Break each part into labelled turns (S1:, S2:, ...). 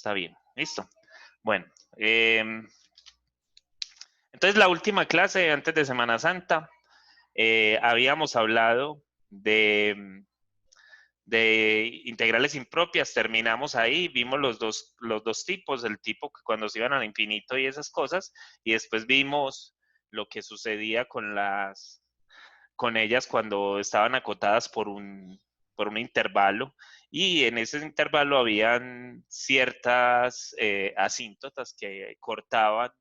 S1: Está bien, listo. Bueno, entonces la última clase antes de Semana Santa habíamos hablado de integrales impropias, terminamos ahí, vimos los dos tipos, el tipo que cuando se iban al infinito y esas cosas, y después vimos lo que sucedía con ellas cuando estaban acotadas por un intervalo, y en ese intervalo habían ciertas asíntotas que cortaban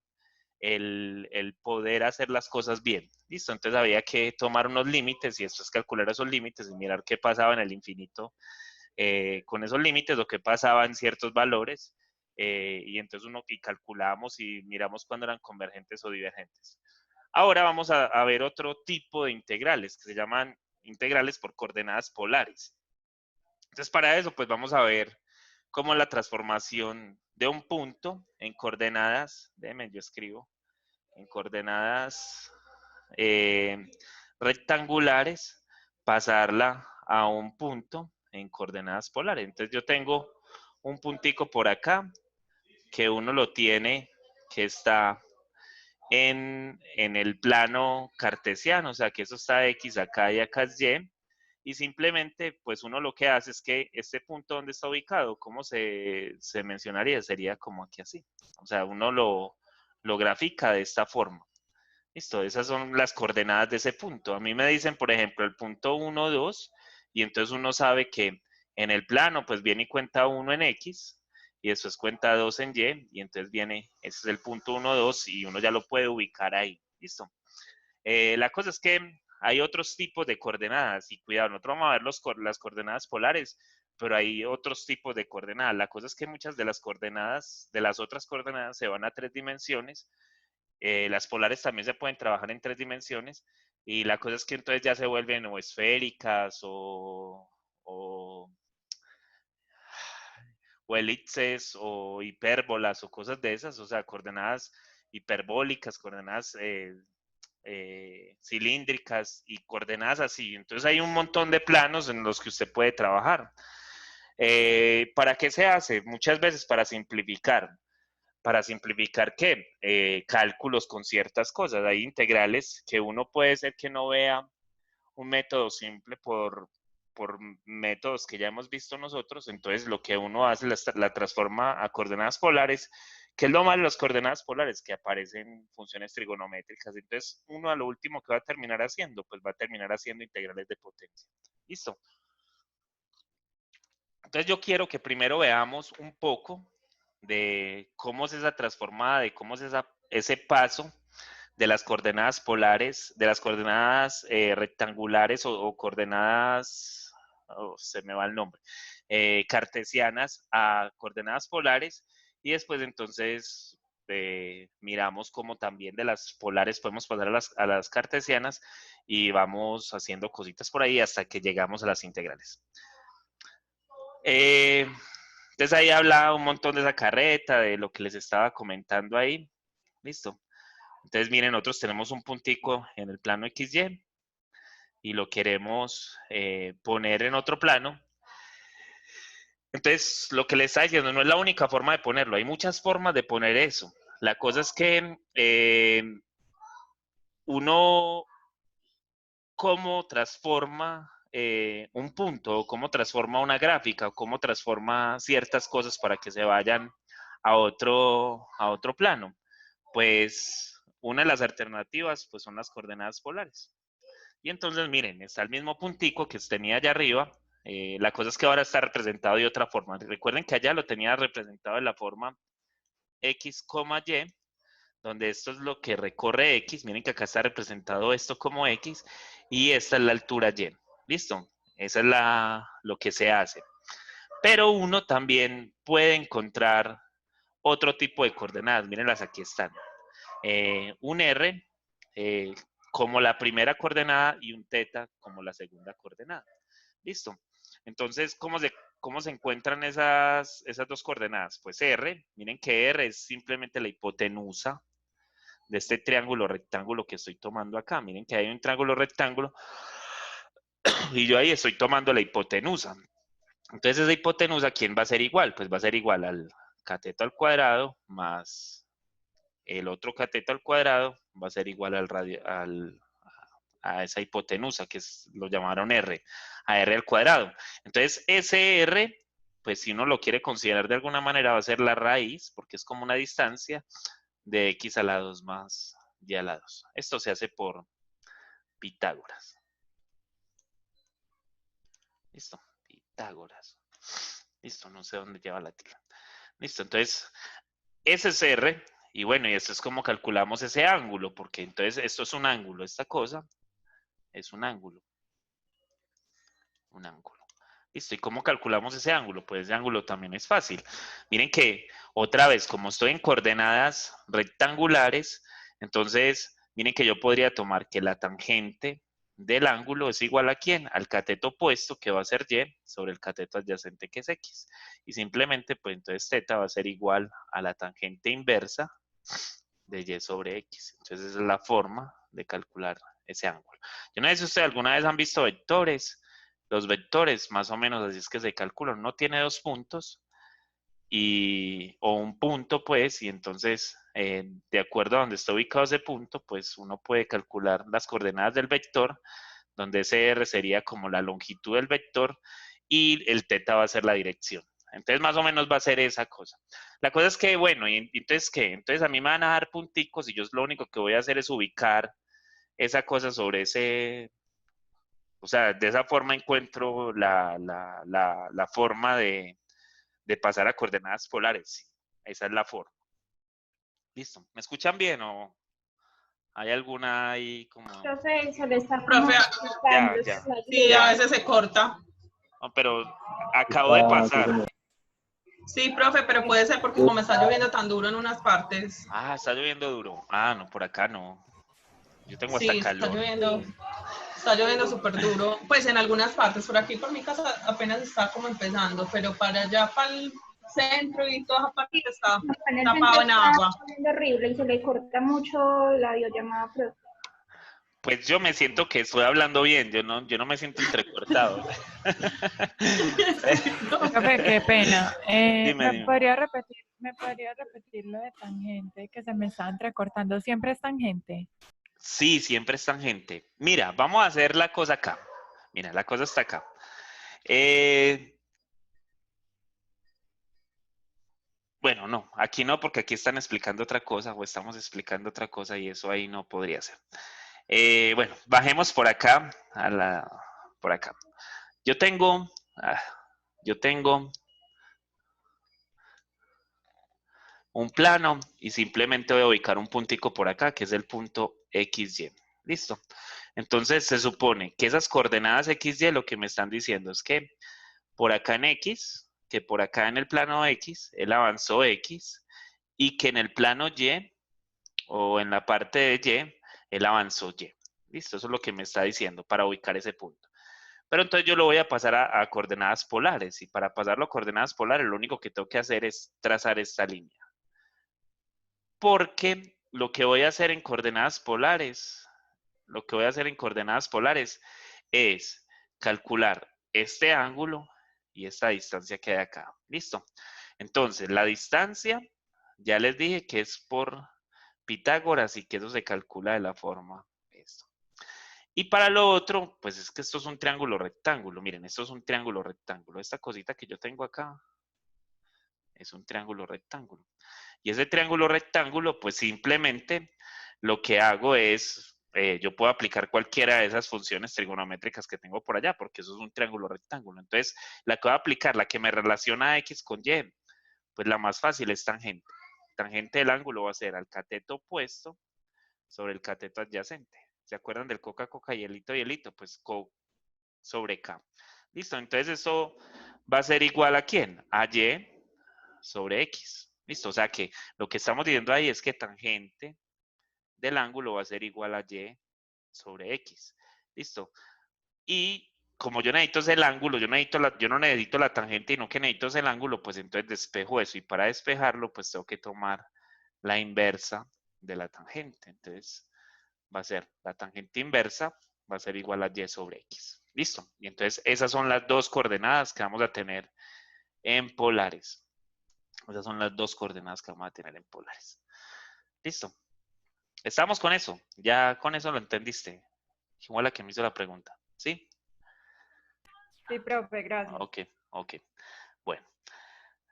S1: el poder hacer las cosas bien. ¿Listo? Entonces había que tomar unos límites y después calcular esos límites y mirar qué pasaba en el infinito con esos límites o qué pasaba en ciertos valores. Y entonces y calculamos y miramos cuándo eran convergentes o divergentes. Ahora vamos a ver otro tipo de integrales que se llaman integrales por coordenadas polares. Entonces para eso pues vamos a ver cómo la transformación de un punto en coordenadas, déjenme yo escribo, en coordenadas rectangulares, pasarla a un punto en coordenadas polares. Entonces yo tengo un puntico por acá que uno lo tiene que está en el plano cartesiano, o sea que eso está X acá y acá es Y, y simplemente pues uno lo que hace es que este punto donde está ubicado, ¿cómo se mencionaría? Sería como aquí así, o sea uno lo grafica de esta forma. Listo, esas son las coordenadas de ese punto. A mí me dicen, por ejemplo, el punto 1, 2, y entonces uno sabe que en el plano pues viene y cuenta 1 en X, y después cuenta 2 en Y, y entonces viene, ese es el punto 1, 2, y uno ya lo puede ubicar ahí. Listo. La cosa es que hay otros tipos de coordenadas, y cuidado, nosotros vamos a ver las coordenadas polares, pero hay otros tipos de coordenadas. La cosa es que muchas de las coordenadas, de las otras coordenadas, se van a 3 dimensiones. Las polares también se pueden trabajar en 3 dimensiones, y la cosa es que entonces ya se vuelven o esféricas o elipses o hipérbolas o cosas de esas, o sea, coordenadas hiperbólicas, coordenadas cilíndricas y coordenadas así. Entonces hay un montón de planos en los que usted puede trabajar. ¿Para qué se hace? Muchas veces para simplificar. ¿Para simplificar qué? Cálculos con ciertas cosas. Hay integrales que uno puede ser que no vea un método simple por métodos que ya hemos visto nosotros. Entonces lo que uno hace la transforma a coordenadas polares. ¿Qué es lo malo de las coordenadas polares? Que aparecen funciones trigonométricas. Entonces uno a lo último que va a terminar haciendo, pues va a terminar haciendo integrales de potencia. ¿Listo? Entonces yo quiero que primero veamos un poco de cómo es esa transformada, de cómo es ese paso de las coordenadas polares, de las coordenadas rectangulares o coordenadas, se me va el nombre, cartesianas a coordenadas polares, y después entonces miramos cómo también de las polares podemos pasar a las cartesianas y vamos haciendo cositas por ahí hasta que llegamos a las integrales. Entonces ahí hablaba un montón de esa carreta, de lo que les estaba comentando ahí. Listo. Entonces miren, nosotros tenemos un puntico en el plano XY y lo queremos poner en otro plano. Entonces lo que les está diciendo no es la única forma de ponerlo, hay muchas formas de poner eso. La cosa es que uno cómo transforma un punto, o cómo transforma una gráfica, o cómo transforma ciertas cosas para que se vayan a otro plano. Pues una de las alternativas pues son las coordenadas polares. Y entonces miren, está el mismo puntico que tenía allá arriba. La cosa es que ahora está representado de otra forma. Recuerden que allá lo tenía representado de la forma X, Y, donde esto es lo que recorre X. Miren que acá está representado esto como X y esta es la altura Y. ¿Listo? Esa es lo que se hace. Pero uno también puede encontrar otro tipo de coordenadas. Mírenlas, aquí están. Un R como la primera coordenada y un θ como la segunda coordenada. ¿Listo? Entonces, ¿cómo se encuentran esas dos coordenadas? Pues R, miren que R es simplemente la hipotenusa de este triángulo rectángulo que estoy tomando acá. Miren que hay un triángulo rectángulo y yo ahí estoy tomando la hipotenusa. Entonces esa hipotenusa, ¿quién va a ser igual? Pues va a ser igual cateto al cuadrado más el otro cateto al cuadrado va a ser igual al radio, a esa hipotenusa, que lo llamaron R, a R al cuadrado. Entonces, ese R, pues si uno lo quiere considerar de alguna manera, va a ser la raíz, porque es como una distancia de X a la 2 más Y a la 2. Esto se hace por Pitágoras. Listo, Pitágoras. Listo, no sé dónde lleva la tira. Listo, entonces, ese es R, y bueno, y esto es como calculamos ese ángulo, porque entonces esto es un ángulo, esta cosa es un ángulo. Un ángulo. Listo, ¿y cómo calculamos ese ángulo? Pues ese ángulo también es fácil. Miren que, otra vez, como estoy en coordenadas rectangulares, entonces, miren que yo podría tomar que la tangente del ángulo es igual a ¿quién? Al cateto opuesto, que va a ser Y, sobre el cateto adyacente, que es X. Y simplemente, pues entonces θ va a ser igual a la tangente inversa de Y sobre X. Entonces, esa es la forma de calcular ese ángulo. Yo no sé si ustedes alguna vez han visto vectores. Los vectores, más o menos así es que se calculan. Uno tiene dos puntos o un punto, pues, y entonces, de acuerdo a donde está ubicado ese punto, pues uno puede calcular las coordenadas del vector, donde ese R sería como la longitud del vector y el θ va a ser la dirección. Entonces, más o menos va a ser esa cosa. La cosa es que, bueno, ¿y entonces qué? Entonces, a mí me van a dar punticos y yo lo único que voy a hacer es ubicar esa cosa sobre ese. O sea, de esa forma encuentro la forma de pasar a coordenadas polares. Sí, esa es la forma. Listo. ¿Me escuchan bien o hay alguna ahí como?
S2: Profe, se le está como
S3: Profe,
S1: Ya,
S2: cortando,
S1: ya,
S3: sí, a
S1: ya.
S3: veces se corta.
S1: No, pero acabo de pasar.
S3: Sí, profe, pero puede ser porque como está lloviendo tan duro en unas partes.
S1: Ah, está lloviendo duro. Ah, no, por acá no. Yo tengo hasta
S3: Sí,
S1: calor.
S3: está lloviendo súper duro. Pues en algunas partes, por aquí por mi casa apenas está como empezando, pero para allá, para el centro y toda esa parte está
S2: en el centro
S3: tapado en
S2: está
S3: agua.
S2: poniendo horrible y se le corta mucho la videollamada, profe.
S1: Pues yo me siento que estoy hablando bien, yo no me siento entrecortado.
S4: Profe, qué pena.
S1: Dime, dime.
S4: ¿Me podría repetir lo de tangente que se me está entrecortando? ¿Siempre es tangente?
S1: Sí, siempre es tangente. Mira, vamos a hacer la cosa acá. Mira, la cosa está acá. Bueno, no, aquí no, porque aquí están explicando otra cosa o estamos explicando otra cosa y eso ahí no podría ser. Bueno, bajemos por acá, por acá. Yo tengo, yo tengo un plano y simplemente voy a ubicar un puntico por acá, que es el punto XY. Listo. Entonces se supone que esas coordenadas XY lo que me están diciendo es que por acá en X, que por acá en el plano X, él avanzó X y que en el plano Y o en la parte de Y, él avanzó Y. Listo, eso es lo que me está diciendo para ubicar ese punto. Pero entonces yo lo voy a pasar a coordenadas polares y para pasarlo a coordenadas polares lo único que tengo que hacer es trazar esta línea. Porque lo que voy a hacer en coordenadas polares, es calcular este ángulo y esta distancia que hay acá. ¿Listo? Entonces, la distancia, ya les dije que es por Pitágoras y que eso se calcula de la forma esto. Y para lo otro, pues es que esto es un triángulo rectángulo. Miren, esto es un triángulo rectángulo. Esta cosita que yo tengo acá es un triángulo rectángulo. Y ese triángulo rectángulo, pues simplemente lo que hago es, yo puedo aplicar cualquiera de esas funciones trigonométricas que tengo por allá, porque eso es un triángulo rectángulo. Entonces, la que voy a aplicar, la que me relaciona X con Y, pues la más fácil es tangente. Tangente del ángulo va a ser al cateto opuesto sobre el cateto adyacente. ¿Se acuerdan del coca, hielito, hielito? Pues co sobre K. Listo, entonces eso va a ser igual a ¿quién? A Y sobre X. Listo, o sea que lo que estamos diciendo ahí es que tangente del ángulo va a ser igual a Y sobre X. Listo. Y como yo necesito el ángulo, yo no necesito la tangente, sino que necesito el ángulo, pues entonces despejo eso. Y para despejarlo, pues tengo que tomar la inversa de la tangente. Entonces va a ser la tangente inversa, va a ser igual a Y sobre X. Listo. Y entonces esas son las dos coordenadas que vamos a tener en polares. Esas son las dos coordenadas que vamos a tener en polares. Listo. Estamos con eso. Ya con eso lo entendiste. Igual la que me hizo la pregunta. ¿Sí?
S4: Sí, profe, gracias.
S1: Ok, ok. Bueno.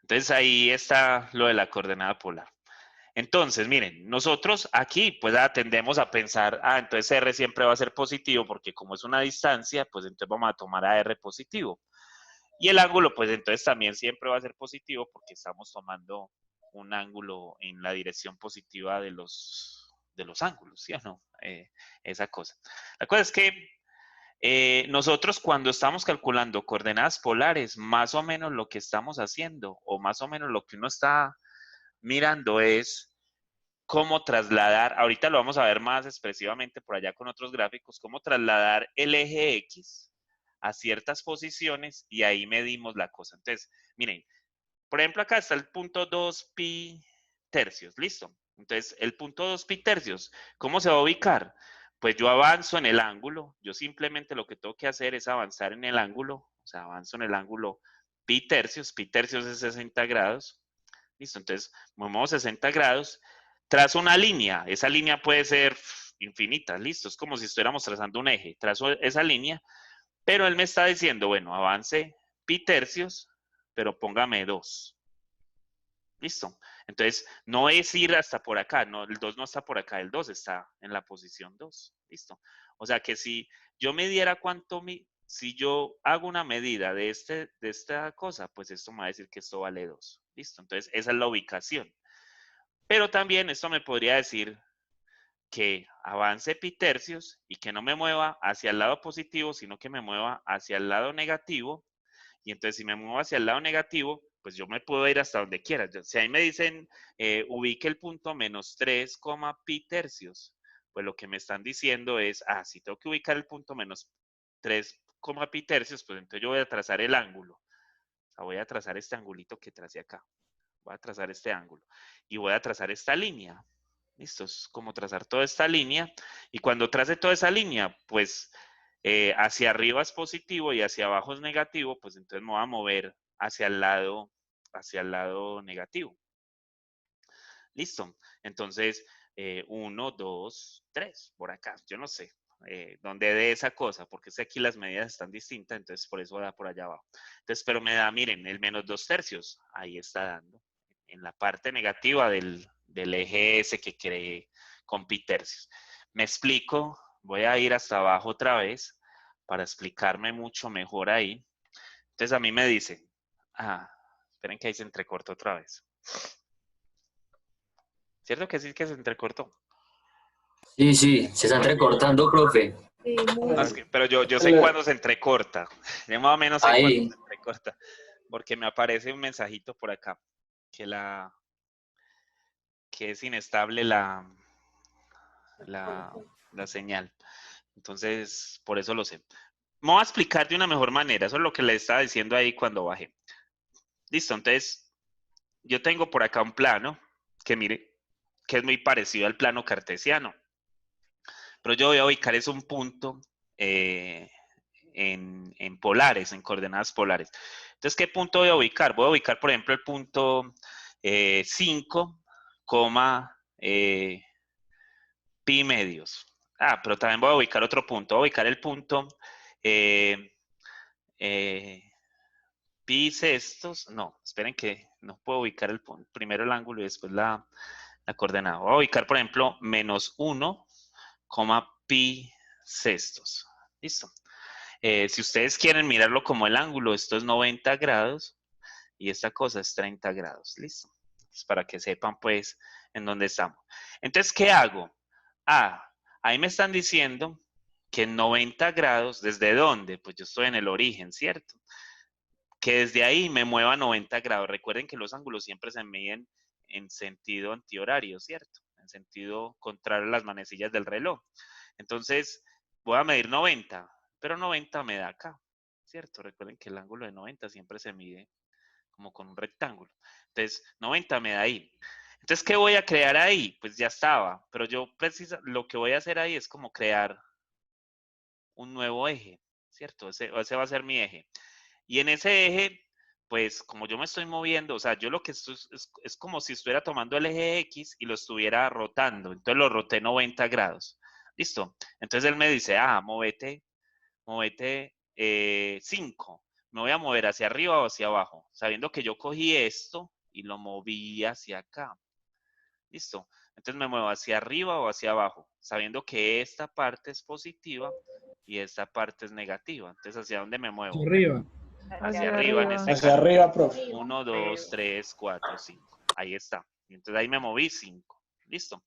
S1: Entonces ahí está lo de la coordenada polar. Entonces, miren, nosotros aquí pues tendemos a pensar, entonces R siempre va a ser positivo porque como es una distancia, pues entonces vamos a tomar a R positivo. Y el ángulo, pues entonces también siempre va a ser positivo porque estamos tomando un ángulo en la dirección positiva de los ángulos, ¿sí o no? Esa cosa. La cosa es que nosotros cuando estamos calculando coordenadas polares, más o menos lo que estamos haciendo, o más o menos lo que uno está mirando es cómo trasladar, ahorita lo vamos a ver más expresivamente por allá con otros gráficos, cómo trasladar el eje X a ciertas posiciones y ahí medimos la cosa. Entonces, miren, por ejemplo, acá está el punto 2 pi tercios, ¿listo? Entonces, el punto 2 pi tercios, ¿cómo se va a ubicar? Pues yo avanzo en el ángulo, yo simplemente lo que tengo que hacer es avanzar en el ángulo, o sea, avanzo en el ángulo pi tercios es 60 grados, ¿listo? Entonces, movemos 60 grados, trazo una línea, esa línea puede ser infinita, ¿listo? Es como si estuviéramos trazando un eje, trazo esa línea, pero él me está diciendo, bueno, avance pi tercios, pero póngame 2. ¿Listo? Entonces, no es ir hasta por acá, no, el 2 no está por acá, el 2 está en la posición 2. ¿Listo? O sea que si yo midiera si yo hago una medida de esta cosa, pues esto me va a decir que esto vale 2. ¿Listo? Entonces, esa es la ubicación. Pero también esto me podría decir que avance pi tercios y que no me mueva hacia el lado positivo, sino que me mueva hacia el lado negativo. Y entonces si me muevo hacia el lado negativo, pues yo me puedo ir hasta donde quiera. Si ahí me dicen, ubique el punto menos 3, pi tercios, pues lo que me están diciendo es, si tengo que ubicar el punto menos 3, pi tercios, pues entonces yo voy a trazar el ángulo. O sea, voy a trazar este angulito que tracé acá. Voy a trazar este ángulo. Y voy a trazar esta línea. Listo, es como trazar toda esta línea. Y cuando trace toda esa línea, pues hacia arriba es positivo y hacia abajo es negativo, pues entonces me voy a mover hacia el lado negativo. Listo. Entonces, 1, 2, 3, por acá. Yo no sé dónde dé esa cosa, porque es que aquí las medidas están distintas, entonces por eso da por allá abajo. Entonces, pero me da, miren, el menos 2 tercios. Ahí está dando. En la parte negativa del eje S que creé con pi tercios. Me explico. Voy a ir hasta abajo otra vez para explicarme mucho mejor ahí. Entonces a mí me dice, esperen que ahí se entrecortó otra vez. ¿Cierto que sí que se entrecortó?
S5: Sí, sí, se está entrecortando, profe.
S2: Sí, muy
S1: Pero yo sé cuándo se entrecorta. Yo más o menos sé cuándo
S5: Ahí.
S1: se entrecorta. Porque me aparece un mensajito por acá que es inestable la señal. Entonces, por eso lo sé. Me voy a explicar de una mejor manera. Eso es lo que le estaba diciendo ahí cuando bajé. Listo, entonces, yo tengo por acá un plano que mire, que es muy parecido al plano cartesiano. Pero yo voy a ubicar es un punto en polares, en coordenadas polares. Entonces, ¿qué punto voy a ubicar? Voy a ubicar, por ejemplo, el punto 5, pi medios. Pero también voy a ubicar otro punto. Voy a ubicar el punto pi sextos. No, esperen que no puedo ubicar el punto. Primero el ángulo y después la coordenada. Voy a ubicar, por ejemplo, menos 1, pi sextos. Listo. Si ustedes quieren mirarlo como el ángulo, esto es 90 grados y esta cosa es 30 grados. Listo. Entonces, para que sepan, pues, en dónde estamos. Entonces, ¿qué hago? Ahí me están diciendo que en 90 grados, ¿desde dónde? Pues yo estoy en el origen, ¿cierto? Que desde ahí me mueva 90 grados. Recuerden que los ángulos siempre se miden en sentido antihorario, ¿cierto? En sentido contrario a las manecillas del reloj. Entonces, voy a medir 90, pero 90 me da acá, ¿cierto? Recuerden que el ángulo de 90 siempre se mide como con un rectángulo. Entonces, 90 me da ahí. Entonces, ¿qué voy a crear ahí? Pues ya estaba, pero yo lo que voy a hacer ahí es como crear un nuevo eje, ¿cierto? Ese va a ser mi eje. Y en ese eje pues como yo me estoy moviendo, o sea, yo lo que estoy, es como si estuviera tomando el eje X y lo estuviera rotando. Entonces lo roté 90 grados. ¿Listo? Entonces él me dice, móvete 5. Me voy a mover hacia arriba o hacia abajo, sabiendo que yo cogí esto y lo moví hacia acá. ¿Listo? Entonces me muevo hacia arriba o hacia abajo, sabiendo que esta parte es positiva y esta parte es negativa. Entonces, ¿hacia dónde me muevo?
S6: Hacia arriba.
S1: Hacia arriba en este
S7: Hacia
S1: caso.
S7: arriba, profe.
S1: 1, 2, 3, 4, 5. Ahí está. Y entonces ahí me moví 5. ¿Listo?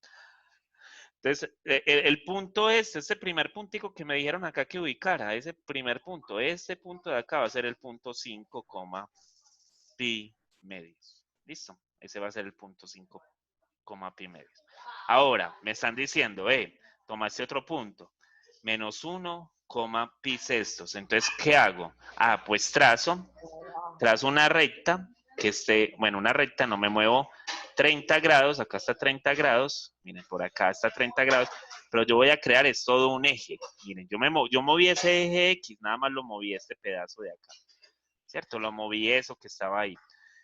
S1: Entonces, el punto este primer puntico que me dijeron acá que ubicara, ese primer punto, este punto de acá va a ser el punto 5, pi medios. ¿Listo? Ese va a ser el punto 5, pi medios. Ahora, me están diciendo, toma este otro punto, menos 1, pi sextos. Entonces, ¿qué hago? Pues trazo una recta que esté, bueno, una recta, no me muevo 30 grados, acá está 30 grados, miren, por acá está 30 grados, pero yo voy a crear es todo un eje. Miren, yo moví ese eje X, nada más lo moví este pedazo de acá, ¿cierto? Lo moví eso que estaba ahí.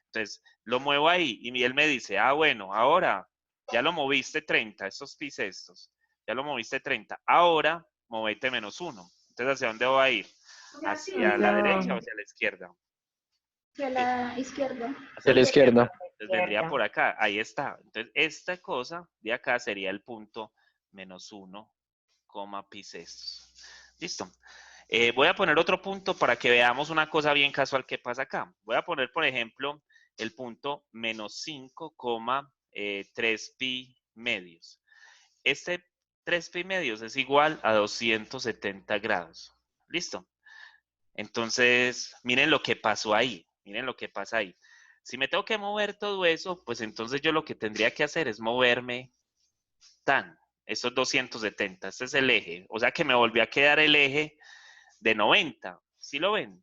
S1: Entonces, lo muevo ahí y él me dice, bueno, ahora ya lo moviste 30, estos pis estos, ya lo moviste 30, ahora movete menos 1. Entonces, ¿hacia dónde voy a ir? ¿Hacia la derecha o hacia la izquierda?
S2: Hacia la izquierda.
S7: Hacia la izquierda.
S1: Entonces vendría por acá, ahí está. Entonces, esta cosa de acá sería el punto menos 1, pi sextos. Listo. Voy a poner otro punto para que veamos una cosa bien casual que pasa acá. Voy a poner, por ejemplo, el punto menos 5, 3 pi medios. Este 3 pi medios es igual a 270 grados. ¿Listo? Entonces, miren lo que pasó ahí. Miren lo que pasa ahí. Si me tengo que mover todo eso, pues entonces yo lo que tendría que hacer es moverme estos 270. Este es el eje. O sea que me volvió a quedar el eje de 90. ¿Sí lo ven?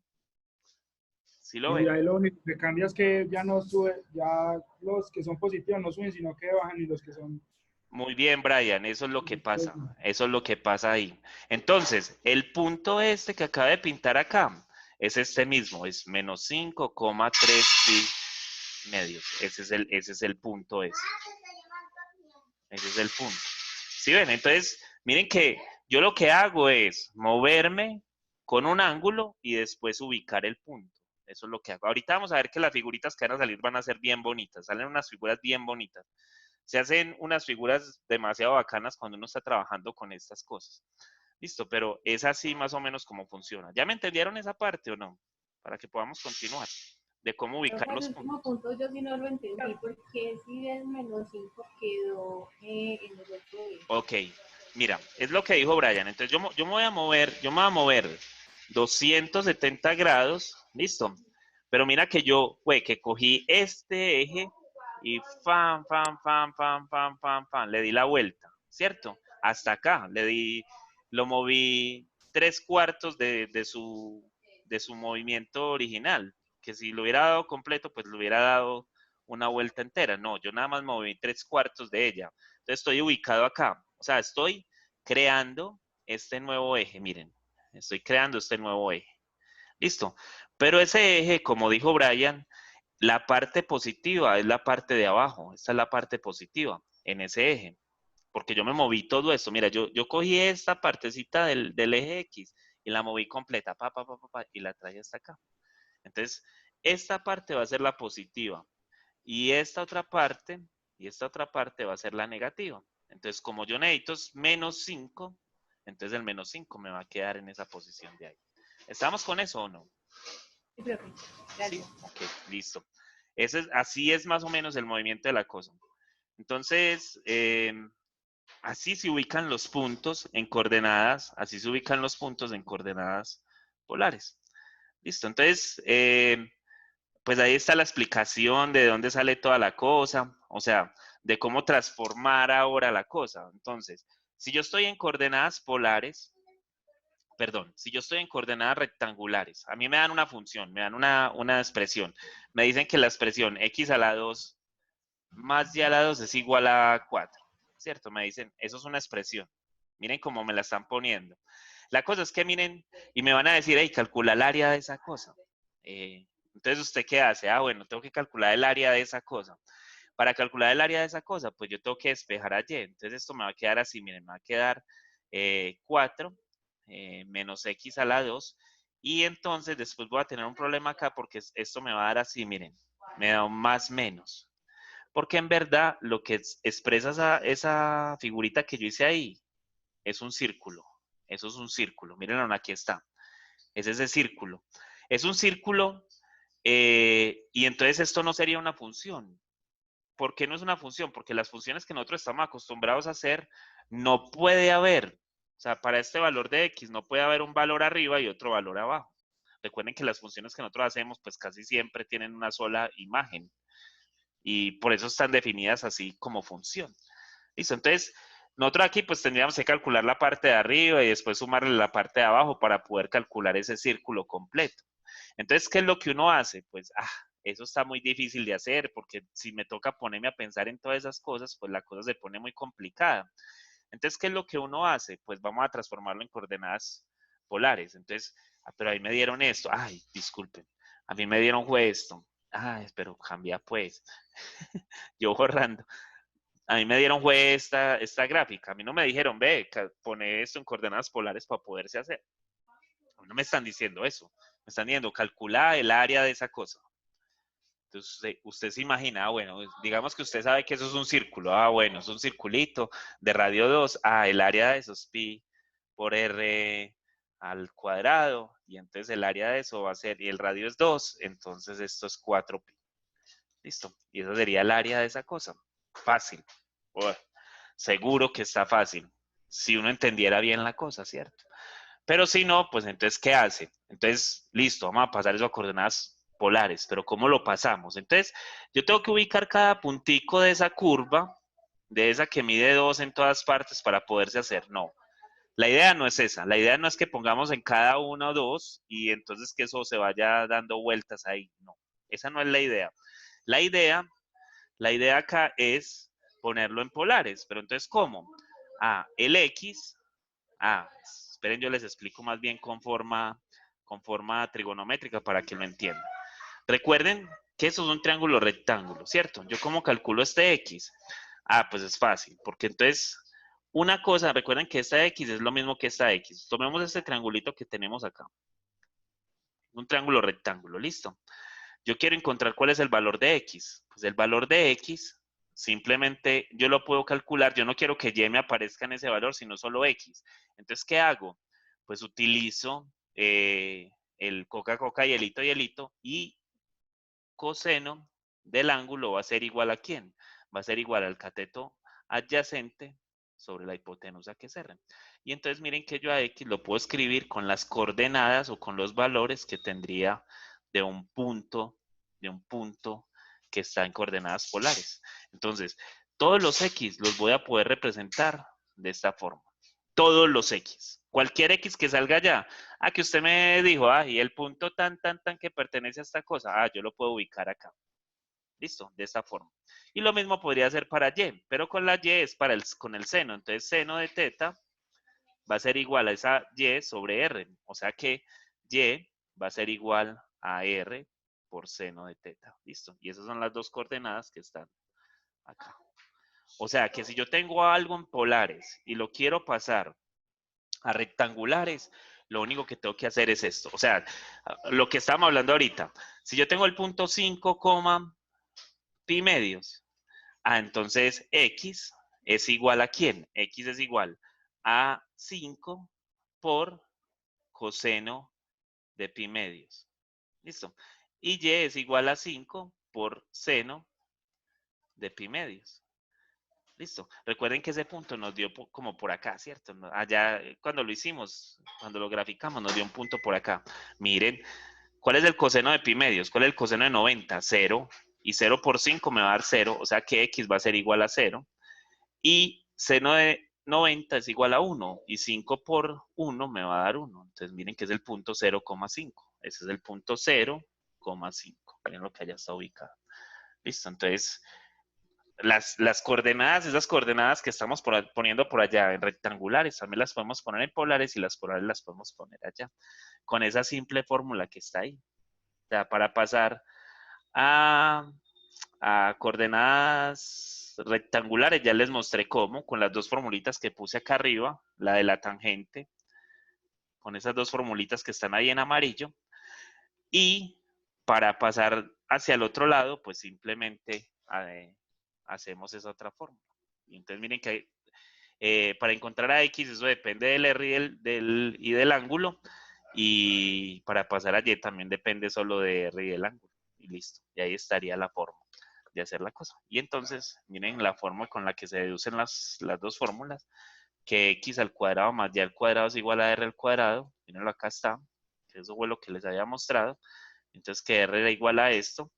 S1: ¿Sí lo ven?
S6: Y ahí lo único que cambia es que ya no sube, ya los que son positivos no suben, sino que bajan, y los que son...
S1: Muy bien, Brian, eso es lo que pasa. Eso es lo que pasa ahí. Entonces, el punto este que acaba de pintar acá es este mismo, es menos 5,3 pi medios. Ese es el punto ese. Ese es el punto. ¿Sí ven? Entonces, miren que yo lo que hago es moverme con un ángulo y después ubicar el punto. Eso es lo que hago. Ahorita vamos a ver que las figuritas que van a salir van a ser bien bonitas. Salen unas figuras bien bonitas. Se hacen unas figuras demasiado bacanas cuando uno está trabajando con estas cosas. Listo, pero es así más o menos como funciona. ¿Ya me entendieron esa parte o no? Para que podamos continuar. De cómo ubicar los puntos.
S2: El último punto yo sí no lo entendí, porque si el menos 5 quedó en el otro eje.
S1: Ok, mira, es lo que dijo Brian. Entonces yo me voy a mover 270 grados, listo. Pero mira que que cogí este eje y le di la vuelta, ¿cierto? Hasta acá, lo moví 3/4 de su movimiento original, que si lo hubiera dado completo, pues le hubiera dado una vuelta entera. No, yo nada más moví 3/4 de ella. Entonces estoy ubicado acá. O sea, estoy creando este nuevo eje, miren. Estoy creando este nuevo eje. Listo. Pero ese eje, como dijo Brian, la parte positiva es la parte de abajo. Esta es la parte positiva en ese eje. Porque yo me moví todo esto. Mira, yo cogí esta partecita del eje X y la moví completa, y la traje hasta acá. Entonces, esta parte va a ser la positiva. Y esta otra parte va a ser la negativa. Entonces, como yo necesito menos 5, entonces el menos 5 me va a quedar en esa posición de ahí. ¿Estamos con eso o no?
S2: Sí, profe. Gracias.
S1: Sí, ok, listo. Así es más o menos el movimiento de la cosa. Entonces, así se ubican los puntos en coordenadas, polares. Listo, entonces, pues ahí está la explicación de dónde sale toda la cosa, o sea, de cómo transformar ahora la cosa. Entonces, si yo estoy en coordenadas polares, si yo estoy en coordenadas rectangulares, a mí me dan una función, me dan una expresión. Me dicen que la expresión x a la 2 más y a la 2 es igual a 4, ¿cierto? Me dicen, eso es una expresión. Miren cómo me la están poniendo. La cosa es que miren, y me van a decir, hey, calcula el área de esa cosa. Entonces, ¿usted qué hace? Ah, bueno, tengo que calcular el área de esa cosa. Para calcular el área de esa cosa, pues yo tengo que despejar a y. Entonces, esto me va a quedar así, miren, me va a quedar 4 menos x a la 2. Y entonces, después voy a tener un problema acá porque esto me va a dar así, miren, me da un más menos. Porque en verdad, lo que expresa esa figurita que yo hice ahí es un círculo. Eso es un círculo. Miren, aquí está. Es ese círculo. Es un círculo y entonces esto no sería una función. ¿Por qué no es una función? Porque las funciones que nosotros estamos acostumbrados a hacer no puede haber. O sea, para este valor de x no puede haber un valor arriba y otro valor abajo. Recuerden que las funciones que nosotros hacemos pues casi siempre tienen una sola imagen. Y por eso están definidas así como función. Listo, entonces nosotros aquí pues tendríamos que calcular la parte de arriba y después sumarle la parte de abajo para poder calcular ese círculo completo. Entonces, ¿qué es lo que uno hace? Pues, eso está muy difícil de hacer porque si me toca ponerme a pensar en todas esas cosas, pues la cosa se pone muy complicada. Entonces, ¿qué es lo que uno hace? Pues vamos a transformarlo en coordenadas polares. Entonces, pero ahí me dieron esto. Ay, disculpen. A mí me dieron fue esto. Ay, pero cambia pues. Yo borrando. A mí me dieron fue esta gráfica. A mí no me dijeron, ve, pone esto en coordenadas polares para poderse hacer. No me están diciendo eso. Me están diciendo, calcula el área de esa cosa. Entonces, usted se imagina, bueno, digamos que usted sabe que eso es un círculo. Ah, bueno, es un circulito de radio 2. Ah, el área de eso es pi por r al cuadrado. Y entonces el área de eso va a ser, y el radio es 2, entonces esto es 4pi. Listo. Y eso sería el área de esa cosa. Fácil. Bueno, seguro que está fácil. Si uno entendiera bien la cosa, ¿cierto? Pero si no, pues entonces, ¿qué hace? Entonces, listo, vamos a pasar eso a coordenadas polares, pero ¿cómo lo pasamos? Entonces, yo tengo que ubicar cada puntico de esa curva, de esa que mide 2 en todas partes para poderse hacer. No, la idea no es esa. La idea no es que pongamos en cada uno 2 y entonces que eso se vaya dando vueltas ahí. No, esa no es la idea. La idea acá es ponerlo en polares, pero entonces, ¿cómo? El X, esperen, yo les explico más bien con forma trigonométrica para que lo entiendan. Recuerden que eso es un triángulo rectángulo, ¿cierto? ¿Yo cómo calculo este X? Pues es fácil, porque entonces, una cosa, recuerden que esta X es lo mismo que esta X. Tomemos este triangulito que tenemos acá. Un triángulo rectángulo, ¿listo? Yo quiero encontrar cuál es el valor de X. Pues el valor de X, simplemente yo lo puedo calcular. Yo no quiero que Y me aparezca en ese valor, sino solo X. Entonces, ¿qué hago? Pues utilizo el coca y hilito, y coseno del ángulo va a ser igual a ¿quién? Va a ser igual al cateto adyacente sobre la hipotenusa que cerren. Y entonces miren que yo a X lo puedo escribir con las coordenadas o con los valores que tendría de un punto que está en coordenadas polares. Entonces, todos los X los voy a poder representar de esta forma. Todos los X. Cualquier X que salga allá. Que usted me dijo, y el punto tan que pertenece a esta cosa. Yo lo puedo ubicar acá. Listo, de esta forma. Y lo mismo podría ser para Y, pero con la Y es con el seno. Entonces, seno de teta va a ser igual a esa Y sobre R. O sea que Y va a ser igual a R por seno de teta. Listo. Y esas son las dos coordenadas que están acá. O sea que si yo tengo algo en polares y lo quiero pasar a rectangulares, lo único que tengo que hacer es esto. O sea, lo que estamos hablando ahorita. Si yo tengo el punto 5, pi medios, entonces X es igual a ¿quién? X es igual a 5 por coseno de pi medios. ¿Listo? Y Y es igual a 5 por seno de pi medios. Listo. Recuerden que ese punto nos dio como por acá, ¿cierto? Allá, cuando lo hicimos, cuando lo graficamos, nos dio un punto por acá. Miren, ¿cuál es el coseno de pi medios? ¿Cuál es el coseno de 90? 0. Y 0 por 5 me va a dar 0, o sea que X va a ser igual a 0. Y seno de 90 es igual a 1. Y 5 por 1 me va a dar 1. Entonces miren que es el punto 0,5. Ese es el punto 0,5. Miren lo que allá está ubicado. Listo, entonces las coordenadas, esas coordenadas que estamos poniendo por allá en rectangulares, también las podemos poner en polares y las polares las podemos poner allá. Con esa simple fórmula que está ahí. O sea, para pasar a, a coordenadas rectangulares, ya les mostré cómo, con las dos formulitas que puse acá arriba, la de la tangente, con esas dos formulitas que están ahí en amarillo. Y para pasar hacia el otro lado, pues simplemente hacemos esa otra fórmula. Y entonces miren que para encontrar a X, eso depende del R y del ángulo. Y para pasar a Y también depende solo de R y del ángulo. Y listo. Y ahí estaría la forma de hacer la cosa. Y entonces, miren la forma con la que se deducen las dos fórmulas. Que X al cuadrado más Y al cuadrado es igual a R al cuadrado. Mírenlo, acá está. Eso fue lo que les había mostrado. Entonces, que R era igual a esto.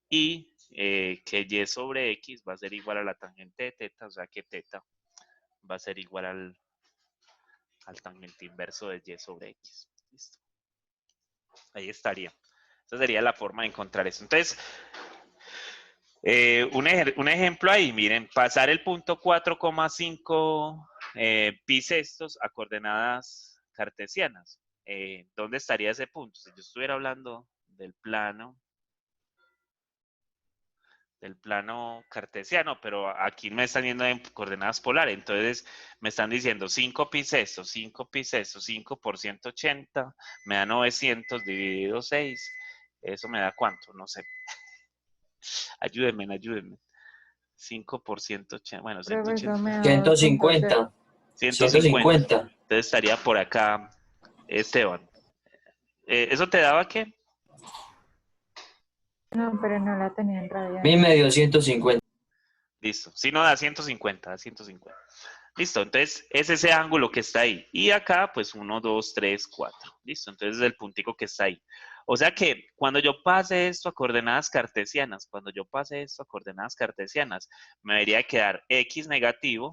S1: Y que Y sobre X va a ser igual a la tangente de teta. O sea, que teta va a ser igual al tangente inverso de Y sobre X. Listo. Ahí estaría. Esa sería la forma de encontrar eso. Entonces, un ejemplo ahí, miren, pasar el punto 4,5 pi sextos a coordenadas cartesianas. ¿Dónde estaría ese punto? Si yo estuviera hablando del plano cartesiano, pero aquí me están yendo en coordenadas polares, entonces me están diciendo 5 pi sextos, 5 pi sextos, 5 por 180, me da 900 dividido 6, ¿eso me da cuánto? No sé. Ayúdenme. 5 por 180, bueno,
S4: Profesor,
S1: 180.
S4: me da
S5: 150.
S1: 150.
S5: 150.
S1: Entonces estaría por acá, Esteban. ¿Eso te daba qué?
S4: No, pero no la tenía en
S5: Mi
S4: radial.
S5: medio 150.
S1: Listo. Si no, da 150, da 150. Listo, entonces es ese ángulo que está ahí. Y acá, pues 1, 2, 3, 4. Listo, entonces es el puntico que está ahí. O sea que cuando yo pase esto a coordenadas cartesianas, me debería quedar X negativo,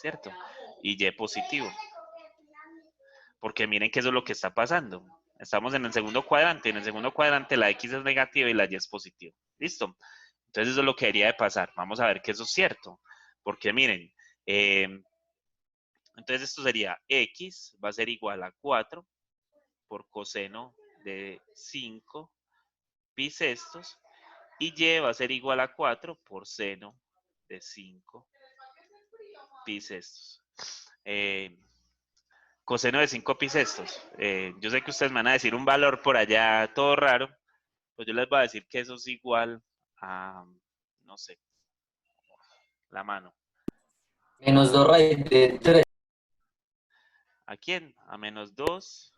S1: ¿cierto? Y Y positivo. Porque miren que eso es lo que está pasando. Estamos en el segundo cuadrante. En el segundo cuadrante la X es negativa y la Y es positiva. ¿Listo? Entonces eso es lo que debería de pasar. Vamos a ver que eso es cierto. Porque miren, entonces esto sería X va a ser igual a 4 por coseno de 5 pi sextos. Y Y va a ser igual a 4 por seno de 5 pi sextos. Coseno de 5 pi sextos. Yo sé que ustedes me van a decir un valor por allá todo raro, pues yo les voy a decir que eso es igual a, no sé, la mano.
S5: Menos 2 raíz de 3.
S1: ¿A quién? A menos 2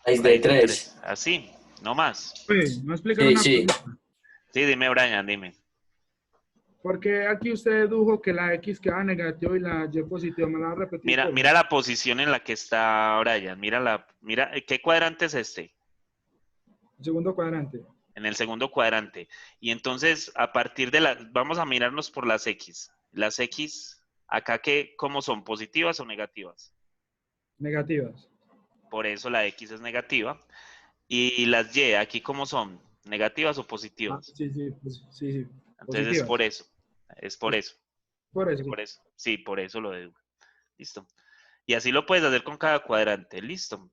S5: Raíz de
S1: raíz de
S5: 3.
S1: 3. Así, no más.
S6: Oye, ¿me explicar
S5: Sí,
S6: una
S5: sí.
S6: cosita?
S1: Sí, dime, Brian, dime.
S6: Porque aquí usted dedujo que la X queda negativa y la Y positiva. ¿Me la va a repetir?
S1: Mira,
S6: por
S1: mira
S6: favor?
S1: la posición en la que está Brian. Mira, ¿qué cuadrante es este?
S6: El segundo cuadrante.
S1: En el segundo cuadrante. Y entonces, a partir de vamos a mirarnos por las X. Las X, acá, ¿cómo son? ¿Positivas o negativas?
S6: Negativas.
S1: Por eso la X es negativa. Y las Y, aquí, ¿cómo son? ¿Negativas o
S6: Ah,
S1: positivas?
S6: sí, sí, sí.
S1: Entonces es
S6: Positivas.
S1: por eso. Es por eso.
S6: Por
S1: Es
S6: eso, sí.
S1: por eso. Sí, por eso lo dedujo. Listo. Y así lo puedes hacer con cada cuadrante. Listo.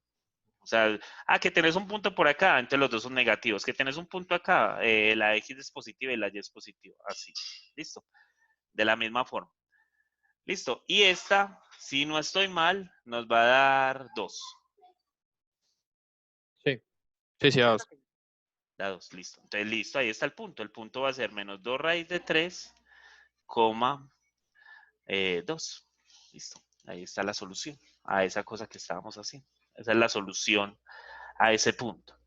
S1: O sea, que tenés un punto por acá, entonces los dos son negativos. Que tenés un punto acá, la X es positiva y la Y es positiva. Así. Listo. De la misma forma. Listo. Y esta, si no estoy mal, nos va a dar 2.
S7: Sí, a 2.
S1: Da 2, listo. Entonces, listo, ahí está el punto. El punto va a ser menos 2 raíz de 3, coma 2. Listo. Ahí está la solución a esa cosa que estábamos haciendo. Esa es la solución a ese punto.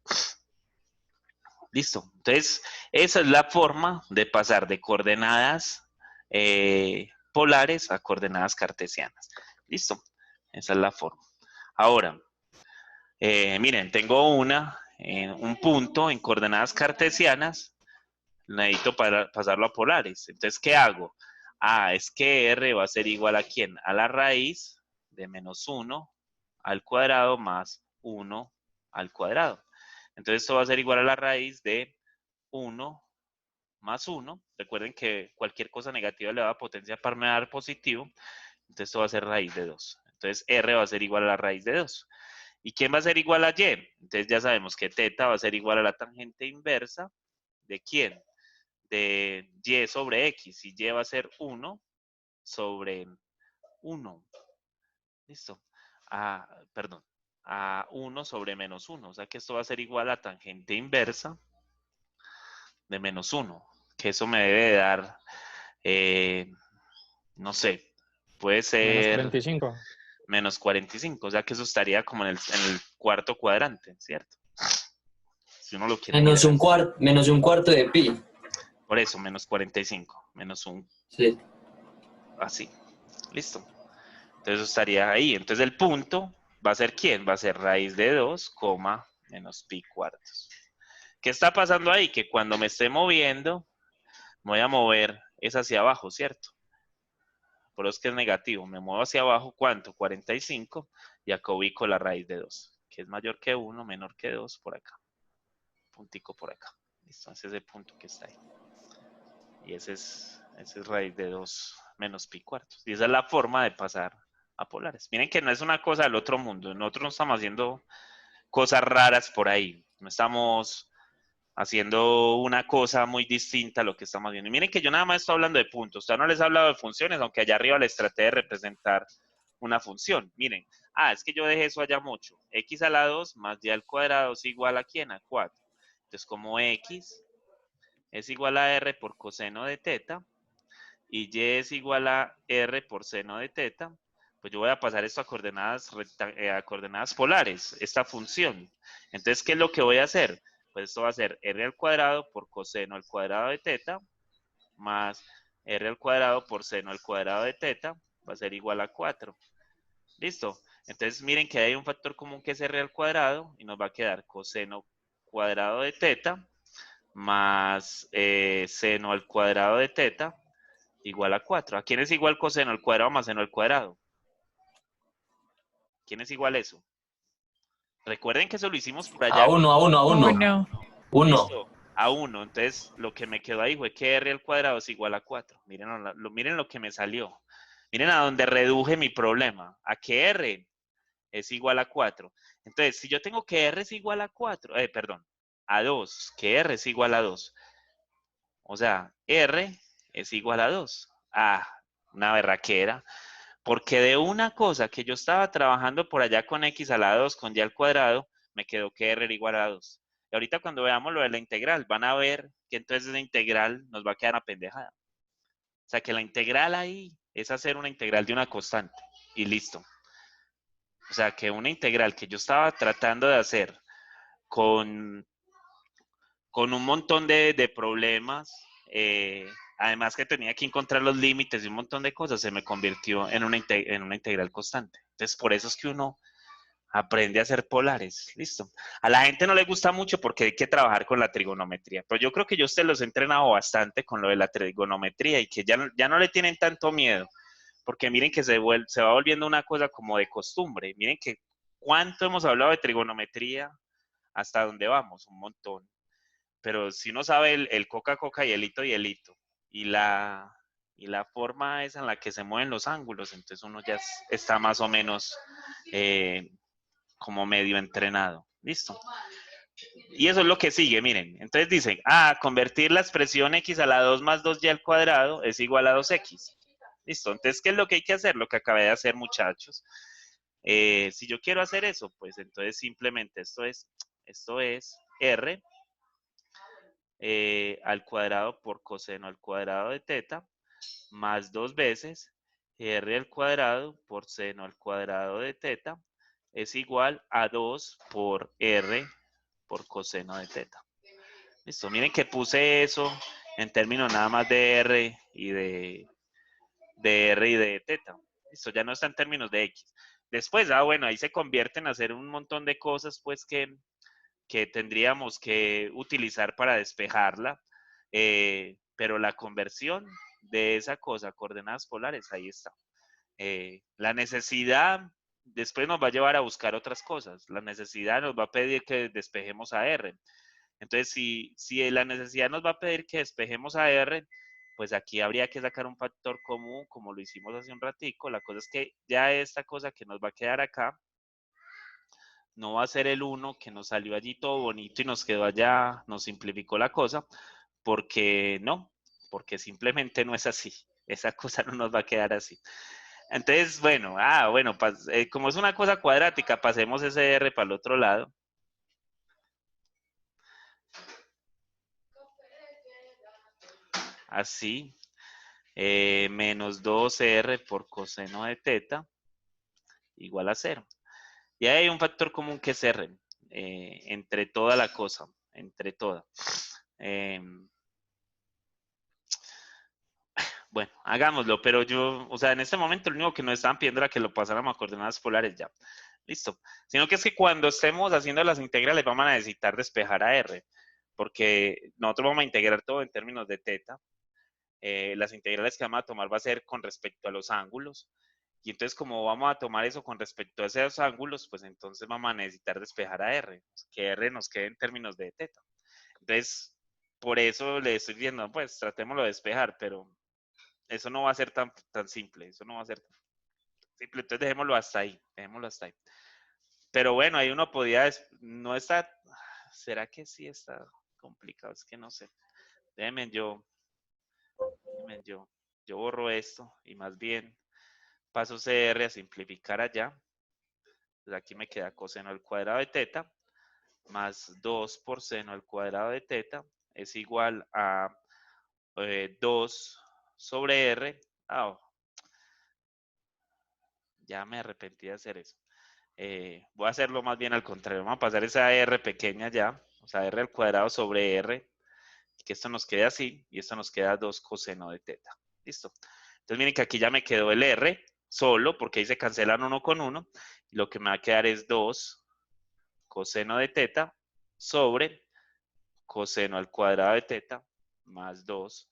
S1: Listo. Entonces, esa es la forma de pasar de coordenadas polares a coordenadas cartesianas. Listo. Esa es la forma. Ahora, miren, tengo un punto en coordenadas cartesianas. Necesito para pasarlo a polares. Entonces, ¿qué hago? Es que R va a ser igual a ¿quién? A la raíz de menos 1 al cuadrado más 1 al cuadrado. Entonces, esto va a ser igual a la raíz de 1 más 1. Recuerden que cualquier cosa negativa le da potencia para me dar positivo. Entonces, esto va a ser raíz de 2. Entonces, R va a ser igual a la raíz de 2. ¿Y quién va a ser igual a y? Entonces ya sabemos que teta va a ser igual a la tangente inversa. ¿De quién? De y sobre x. Y y va a ser 1 sobre 1. ¿Listo? Perdón. A 1 sobre menos 1. O sea que esto va a ser igual a tangente inversa de menos 1. Que eso me debe dar, no sé, puede
S7: Menos
S1: ser
S7: 45.
S1: menos 45. O sea que eso estaría como en el cuarto cuadrante, ¿cierto? Si uno lo quiere mirar así.
S5: Menos un cuarto de pi.
S1: Por eso, menos 45. Menos un,
S5: Sí.
S1: así. Listo. Entonces eso estaría ahí. Entonces el punto va a ser ¿quién? Va a ser raíz de 2, menos pi cuartos. ¿Qué está pasando ahí? Que cuando me esté moviendo, me voy a mover es hacia abajo, ¿cierto? Por eso es que es negativo. Me muevo hacia abajo, ¿cuánto? 45. Y acá ubico la raíz de 2, que es mayor que 1, menor que 2, por acá. Puntico por acá. Listo, ese es el punto que está ahí. Y ese es raíz de 2 menos pi cuartos. Y esa es la forma de pasar a polares. Miren que no es una cosa del otro mundo. Nosotros no estamos haciendo cosas raras por ahí. No estamos haciendo una cosa muy distinta a lo que estamos viendo. Y miren que yo nada más estoy hablando de puntos. Todavía no les he hablado de funciones, aunque allá arriba les traté de representar una función. Miren, es que yo dejé eso allá mucho. X a la 2 más y al cuadrado es igual a ¿quién? A 4. Entonces, como X es igual a R por coseno de teta y Y es igual a R por seno de teta, pues yo voy a pasar esto a coordenadas polares, esta función. Entonces, ¿qué es lo que voy a hacer? Pues esto va a ser R al cuadrado por coseno al cuadrado de teta más R al cuadrado por seno al cuadrado de teta va a ser igual a 4. ¿Listo? Entonces, miren que hay un factor común que es R al cuadrado y nos va a quedar coseno cuadrado de teta más seno al cuadrado de teta igual a 4. ¿A quién es igual coseno al cuadrado más seno al cuadrado? ¿Quién es igual eso? Recuerden que eso lo hicimos por allá.
S5: A uno.
S4: 1.
S1: Listo, a 1. Entonces, lo que me quedó ahí fue que R al cuadrado es igual a 4. Miren lo que me salió. Miren a dónde reduje mi problema. A que R es igual a 4. Entonces, si yo tengo que R es igual a 4, a 2, que R es igual a 2. O sea, R es igual a 2. Una berraquera. Porque de una cosa que yo estaba trabajando por allá con X a la 2, con Y al cuadrado, me quedó que R era igual a 2. Y ahorita cuando veamos lo de la integral, van a ver que entonces esa integral nos va a quedar una pendejada. O sea, que la integral ahí es hacer una integral de una constante. Y listo. O sea, que una integral que yo estaba tratando de hacer con un montón de problemas, además que tenía que encontrar los límites y un montón de cosas, se me convirtió en una integral constante. Entonces, por eso es que uno aprende a hacer polares. Listo. A la gente no le gusta mucho porque hay que trabajar con la trigonometría, pero yo creo que yo usted los he entrenado bastante con lo de la trigonometría y que ya no le tienen tanto miedo, porque miren que se va volviendo una cosa como de costumbre. Miren que cuánto hemos hablado de trigonometría, hasta dónde vamos, un montón. Pero si uno sabe el coca y el hito, y la forma esa en la que se mueven los ángulos, entonces uno ya está más o menos como medio entrenado. ¿Listo? Y eso es lo que sigue, miren. Entonces dicen, convertir la expresión x a la 2 más 2y al cuadrado es igual a 2x. ¿Listo? Entonces, ¿qué es lo que hay que hacer? Lo que acabé de hacer, muchachos. Si yo quiero hacer eso, pues entonces simplemente esto es r al cuadrado por coseno al cuadrado de teta más 2 veces r al cuadrado por seno al cuadrado de teta es igual a 2 por r por coseno de teta. Listo, miren que puse eso en términos nada más de r y de r y de teta. Listo, ya no está en términos de x. Después, bueno, ahí se convierten a hacer un montón de cosas pues que tendríamos que utilizar para despejarla, pero la conversión de esa cosa, coordenadas polares, ahí está. La necesidad después nos va a llevar a buscar otras cosas. La necesidad nos va a pedir que despejemos a R. Entonces, si la necesidad nos va a pedir que despejemos a R, pues aquí habría que sacar un factor común, como lo hicimos hace un ratico. La cosa es que ya esta cosa que nos va a quedar acá, no va a ser el 1 que nos salió allí todo bonito y nos quedó allá, nos simplificó la cosa, porque no, porque simplemente no es así. Esa cosa no nos va a quedar así. Entonces, bueno, bueno, como es una cosa cuadrática, pasemos ese R para el otro lado. Así, menos 2R por coseno de teta igual a 0. Y ahí hay un factor común que es R, entre toda la cosa, entre toda. Bueno, hagámoslo, pero yo, o sea, en este momento lo único que nos estaban pidiendo era que lo pasáramos a coordenadas polares ya. Listo. Sino que es que cuando estemos haciendo las integrales vamos a necesitar despejar a R, porque nosotros vamos a integrar todo en términos de teta. Las integrales que vamos a tomar va a ser con respecto a los ángulos. Y entonces, como vamos a tomar eso con respecto a esos ángulos, pues entonces vamos a necesitar despejar a R, que R nos quede en términos de teta. Entonces, por eso le estoy diciendo, pues tratémoslo de despejar, pero eso no va a ser tan simple, eso no va a ser tan simple. Entonces, dejémoslo hasta ahí, Pero bueno, ahí uno podía, no está, ¿será que sí está complicado? Es que no sé. Yo borro esto y más bien paso CR a simplificar allá. Pues aquí me queda coseno al cuadrado de teta más 2 por seno al cuadrado de teta es igual a 2 sobre R. Ya me arrepentí de hacer eso. Voy a hacerlo más bien al contrario. Vamos a pasar esa R pequeña ya, o sea, R al cuadrado sobre R, que esto nos quede así, y esto nos queda 2 coseno de teta. ¿Listo? Entonces miren que aquí ya me quedó el R solo, porque ahí se cancelan 1 con 1, y lo que me va a quedar es 2 coseno de teta sobre coseno al cuadrado de teta más 2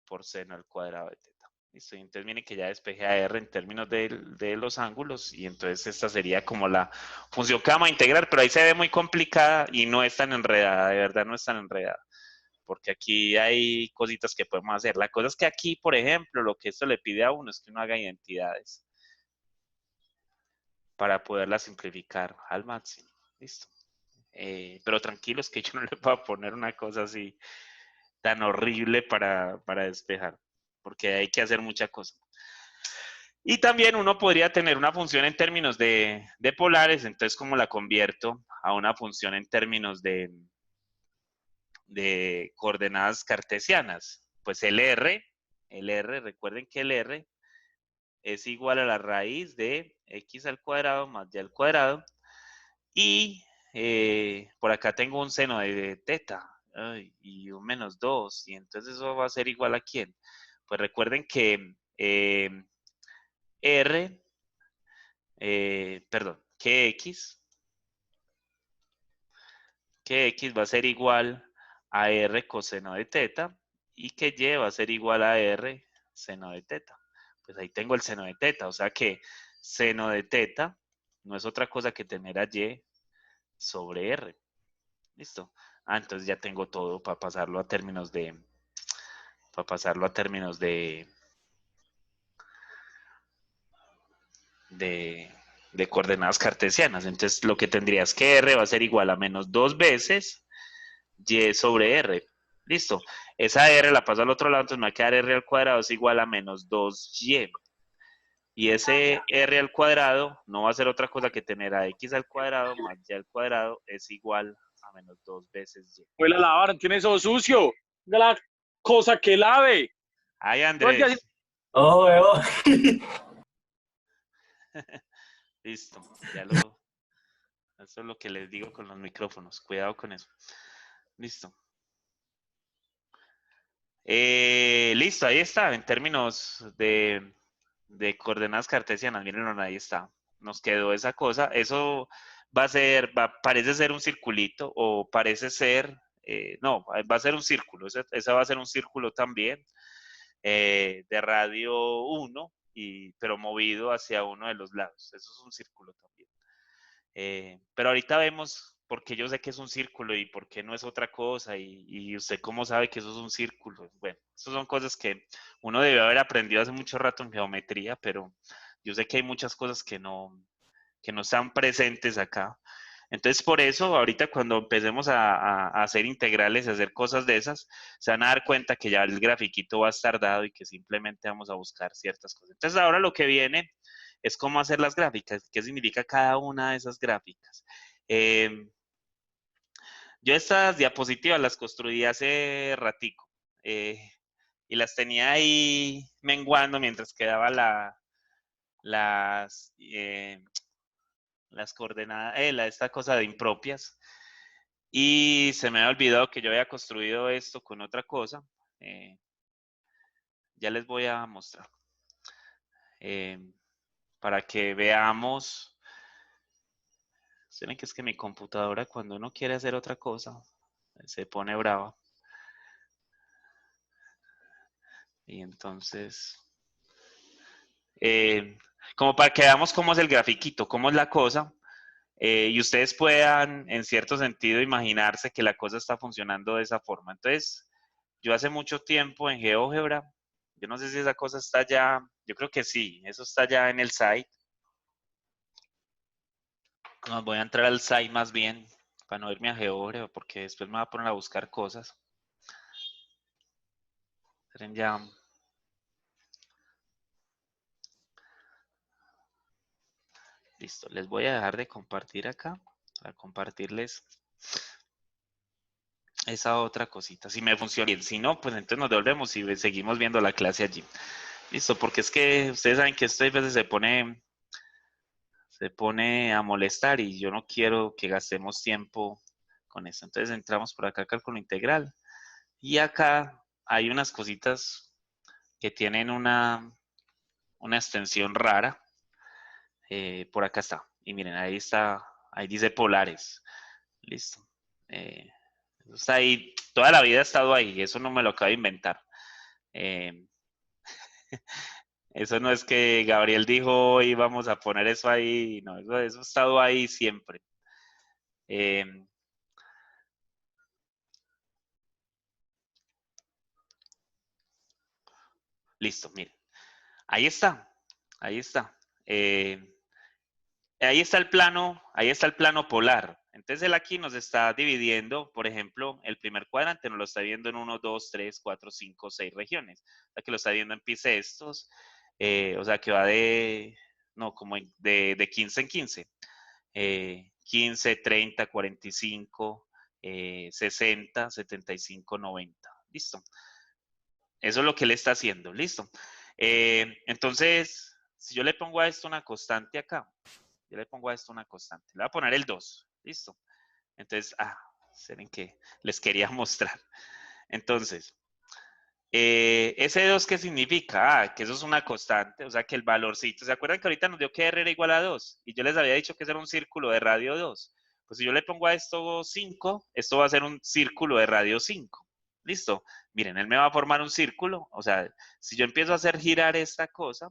S1: por seno al cuadrado de teta. ¿Listo? Y entonces miren que ya despejé a R en términos de los ángulos, y entonces esta sería como la función que vamos a integrar, pero ahí se ve muy complicada y no es tan enredada, de verdad no es tan enredada, porque aquí hay cositas que podemos hacer. La cosa es que aquí, por ejemplo, lo que esto le pide a uno es que uno haga identidades para poderlas simplificar al máximo. ¿Listo? Pero tranquilos que yo no le puedo poner una cosa así tan horrible para despejar, porque hay que hacer mucha cosa. Y también uno podría tener una función en términos de polares, entonces ¿cómo la convierto a una función en términos de coordenadas cartesianas? Pues el R, recuerden que el R es igual a la raíz de x al cuadrado más y al cuadrado, y por acá tengo un seno de teta, y un menos 2, y entonces eso va a ser igual a ¿quién? Pues recuerden que que x va a ser igual a R coseno de teta, y que y va a ser igual a R seno de teta. Pues ahí tengo el seno de teta, o sea que seno de teta no es otra cosa que tener a y sobre R. ¿Listo? Entonces ya tengo todo para pasarlo a términos de coordenadas cartesianas. Entonces lo que tendría es que R va a ser igual a menos 2 veces y sobre R. ¿Listo? Esa R la paso al otro lado, entonces me va a quedar R al cuadrado es igual a menos 2y. Y ese R al cuadrado no va a ser otra cosa que tener a x al cuadrado más y al cuadrado es igual a menos 2 veces y.
S8: Fue a lavar, tiene eso sucio. La cosa que lave.
S1: Ay, Andrés.
S5: Oh, veo.
S1: Listo. Eso es lo que les digo con los micrófonos. Cuidado con eso. Listo. Listo, ahí está. En términos de coordenadas cartesianas, miren, ahí está. Nos quedó esa cosa. Eso parece ser un circulito, o parece ser, no, va a ser un círculo. Esa va a ser un círculo también, de radio 1, pero movido hacia uno de los lados. Eso es un círculo también. Pero ahorita vemos por qué yo sé que es un círculo y por qué no es otra cosa, y usted cómo sabe que eso es un círculo. Bueno, esas son cosas que uno debe haber aprendido hace mucho rato en geometría, pero yo sé que hay muchas cosas que no están presentes acá. Entonces, por eso, ahorita cuando empecemos a hacer integrales, a hacer cosas de esas, se van a dar cuenta que ya el grafiquito va a estar dado y que simplemente vamos a buscar ciertas cosas. Entonces, ahora lo que viene es cómo hacer las gráficas, qué significa cada una de esas gráficas. Yo estas diapositivas las construí hace ratico y las tenía ahí menguando mientras quedaba las coordenadas, esta cosa de impropias. Y se me había olvidado que yo había construido esto con otra cosa. Ya les voy a mostrar. Para que veamos. Saben que es que mi computadora cuando uno quiere hacer otra cosa se pone brava. Y entonces, como para que veamos cómo es el grafiquito, cómo es la cosa, y ustedes puedan, en cierto sentido, imaginarse que la cosa está funcionando de esa forma. Entonces, yo hace mucho tiempo en GeoGebra, yo no sé si esa cosa está ya, yo creo que sí, eso está ya en el site. No, voy a entrar al site más bien, para no irme a GeoGebra, porque después me va a poner a buscar cosas. Esperen ya. Listo, les voy a dejar de compartir acá, para compartirles esa otra cosita, si me funciona bien. Si no, pues entonces nos devolvemos y seguimos viendo la clase allí. Listo, porque es que ustedes saben que esto a veces se pone a molestar y yo no quiero que gastemos tiempo con eso. Entonces entramos por acá, cálculo integral. Y acá hay unas cositas que tienen una extensión rara. Por acá está. Y miren, ahí está, ahí dice polares. Listo. Eso está ahí, toda la vida ha estado ahí, eso no me lo acabo de inventar. Eso no es que Gabriel dijo hoy vamos a poner eso ahí, no, eso ha estado ahí siempre. Listo, miren. Ahí está, ahí está. Ahí está el plano polar. Entonces él aquí nos está dividiendo, por ejemplo, el primer cuadrante nos lo está viendo en 1, 2, 3, 4, 5, 6 regiones. O sea que lo está viendo en pisestos, o sea que va como de 15 en 15. 15, 30, 45, 60, 75, 90. Listo. Eso es lo que él está haciendo. Listo. Entonces, si yo le pongo a esto una constante acá, yo le pongo a esto una constante. Le voy a poner el 2. Listo. Entonces, ¿saben qué? Les quería mostrar. Entonces, ese 2, ¿qué significa? Que eso es una constante, o sea, que el valorcito. ¿Se acuerdan que ahorita nos dio que R era igual a 2? Y yo les había dicho que ese era un círculo de radio 2. Pues si yo le pongo a esto 5, esto va a ser un círculo de radio 5. ¿Listo? Miren, él me va a formar un círculo. O sea, si yo empiezo a hacer girar esta cosa,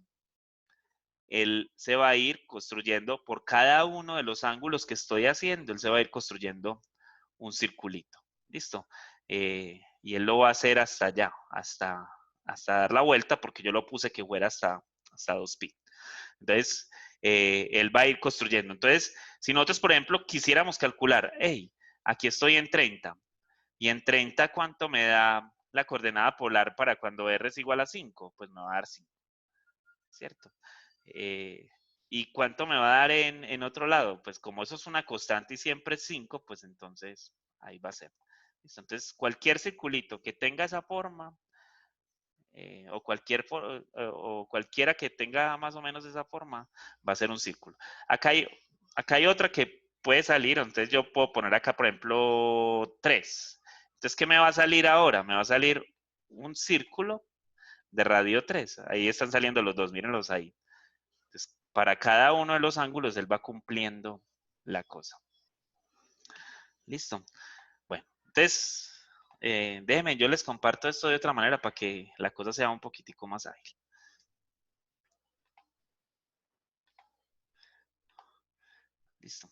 S1: él se va a ir construyendo por cada uno de los ángulos que estoy haciendo, él se va a ir construyendo un circulito. ¿Listo? Y él lo va a hacer hasta allá, hasta dar la vuelta, porque yo lo puse que fuera hasta 2pi. Entonces, él va a ir construyendo. Entonces, si nosotros, por ejemplo, quisiéramos calcular, hey, aquí estoy en 30, y en 30, ¿cuánto me da la coordenada polar para cuando R es igual a 5? Pues me va a dar 5, ¿cierto? ¿Y cuánto me va a dar en otro lado? Pues como eso es una constante y siempre es 5, pues entonces ahí va a ser. ¿Listo? Entonces, cualquier circulito que tenga esa forma, o cualquiera que tenga más o menos esa forma, va a ser un círculo. Acá hay otra que puede salir, entonces yo puedo poner acá, por ejemplo, 3. Entonces, ¿qué me va a salir ahora? Me va a salir un círculo de radio 3. Ahí están saliendo los dos, mírenlos ahí. Entonces, para cada uno de los ángulos, él va cumpliendo la cosa. Listo. Bueno, entonces, déjenme, yo les comparto esto de otra manera para que la cosa sea un poquitico más ágil. Listo.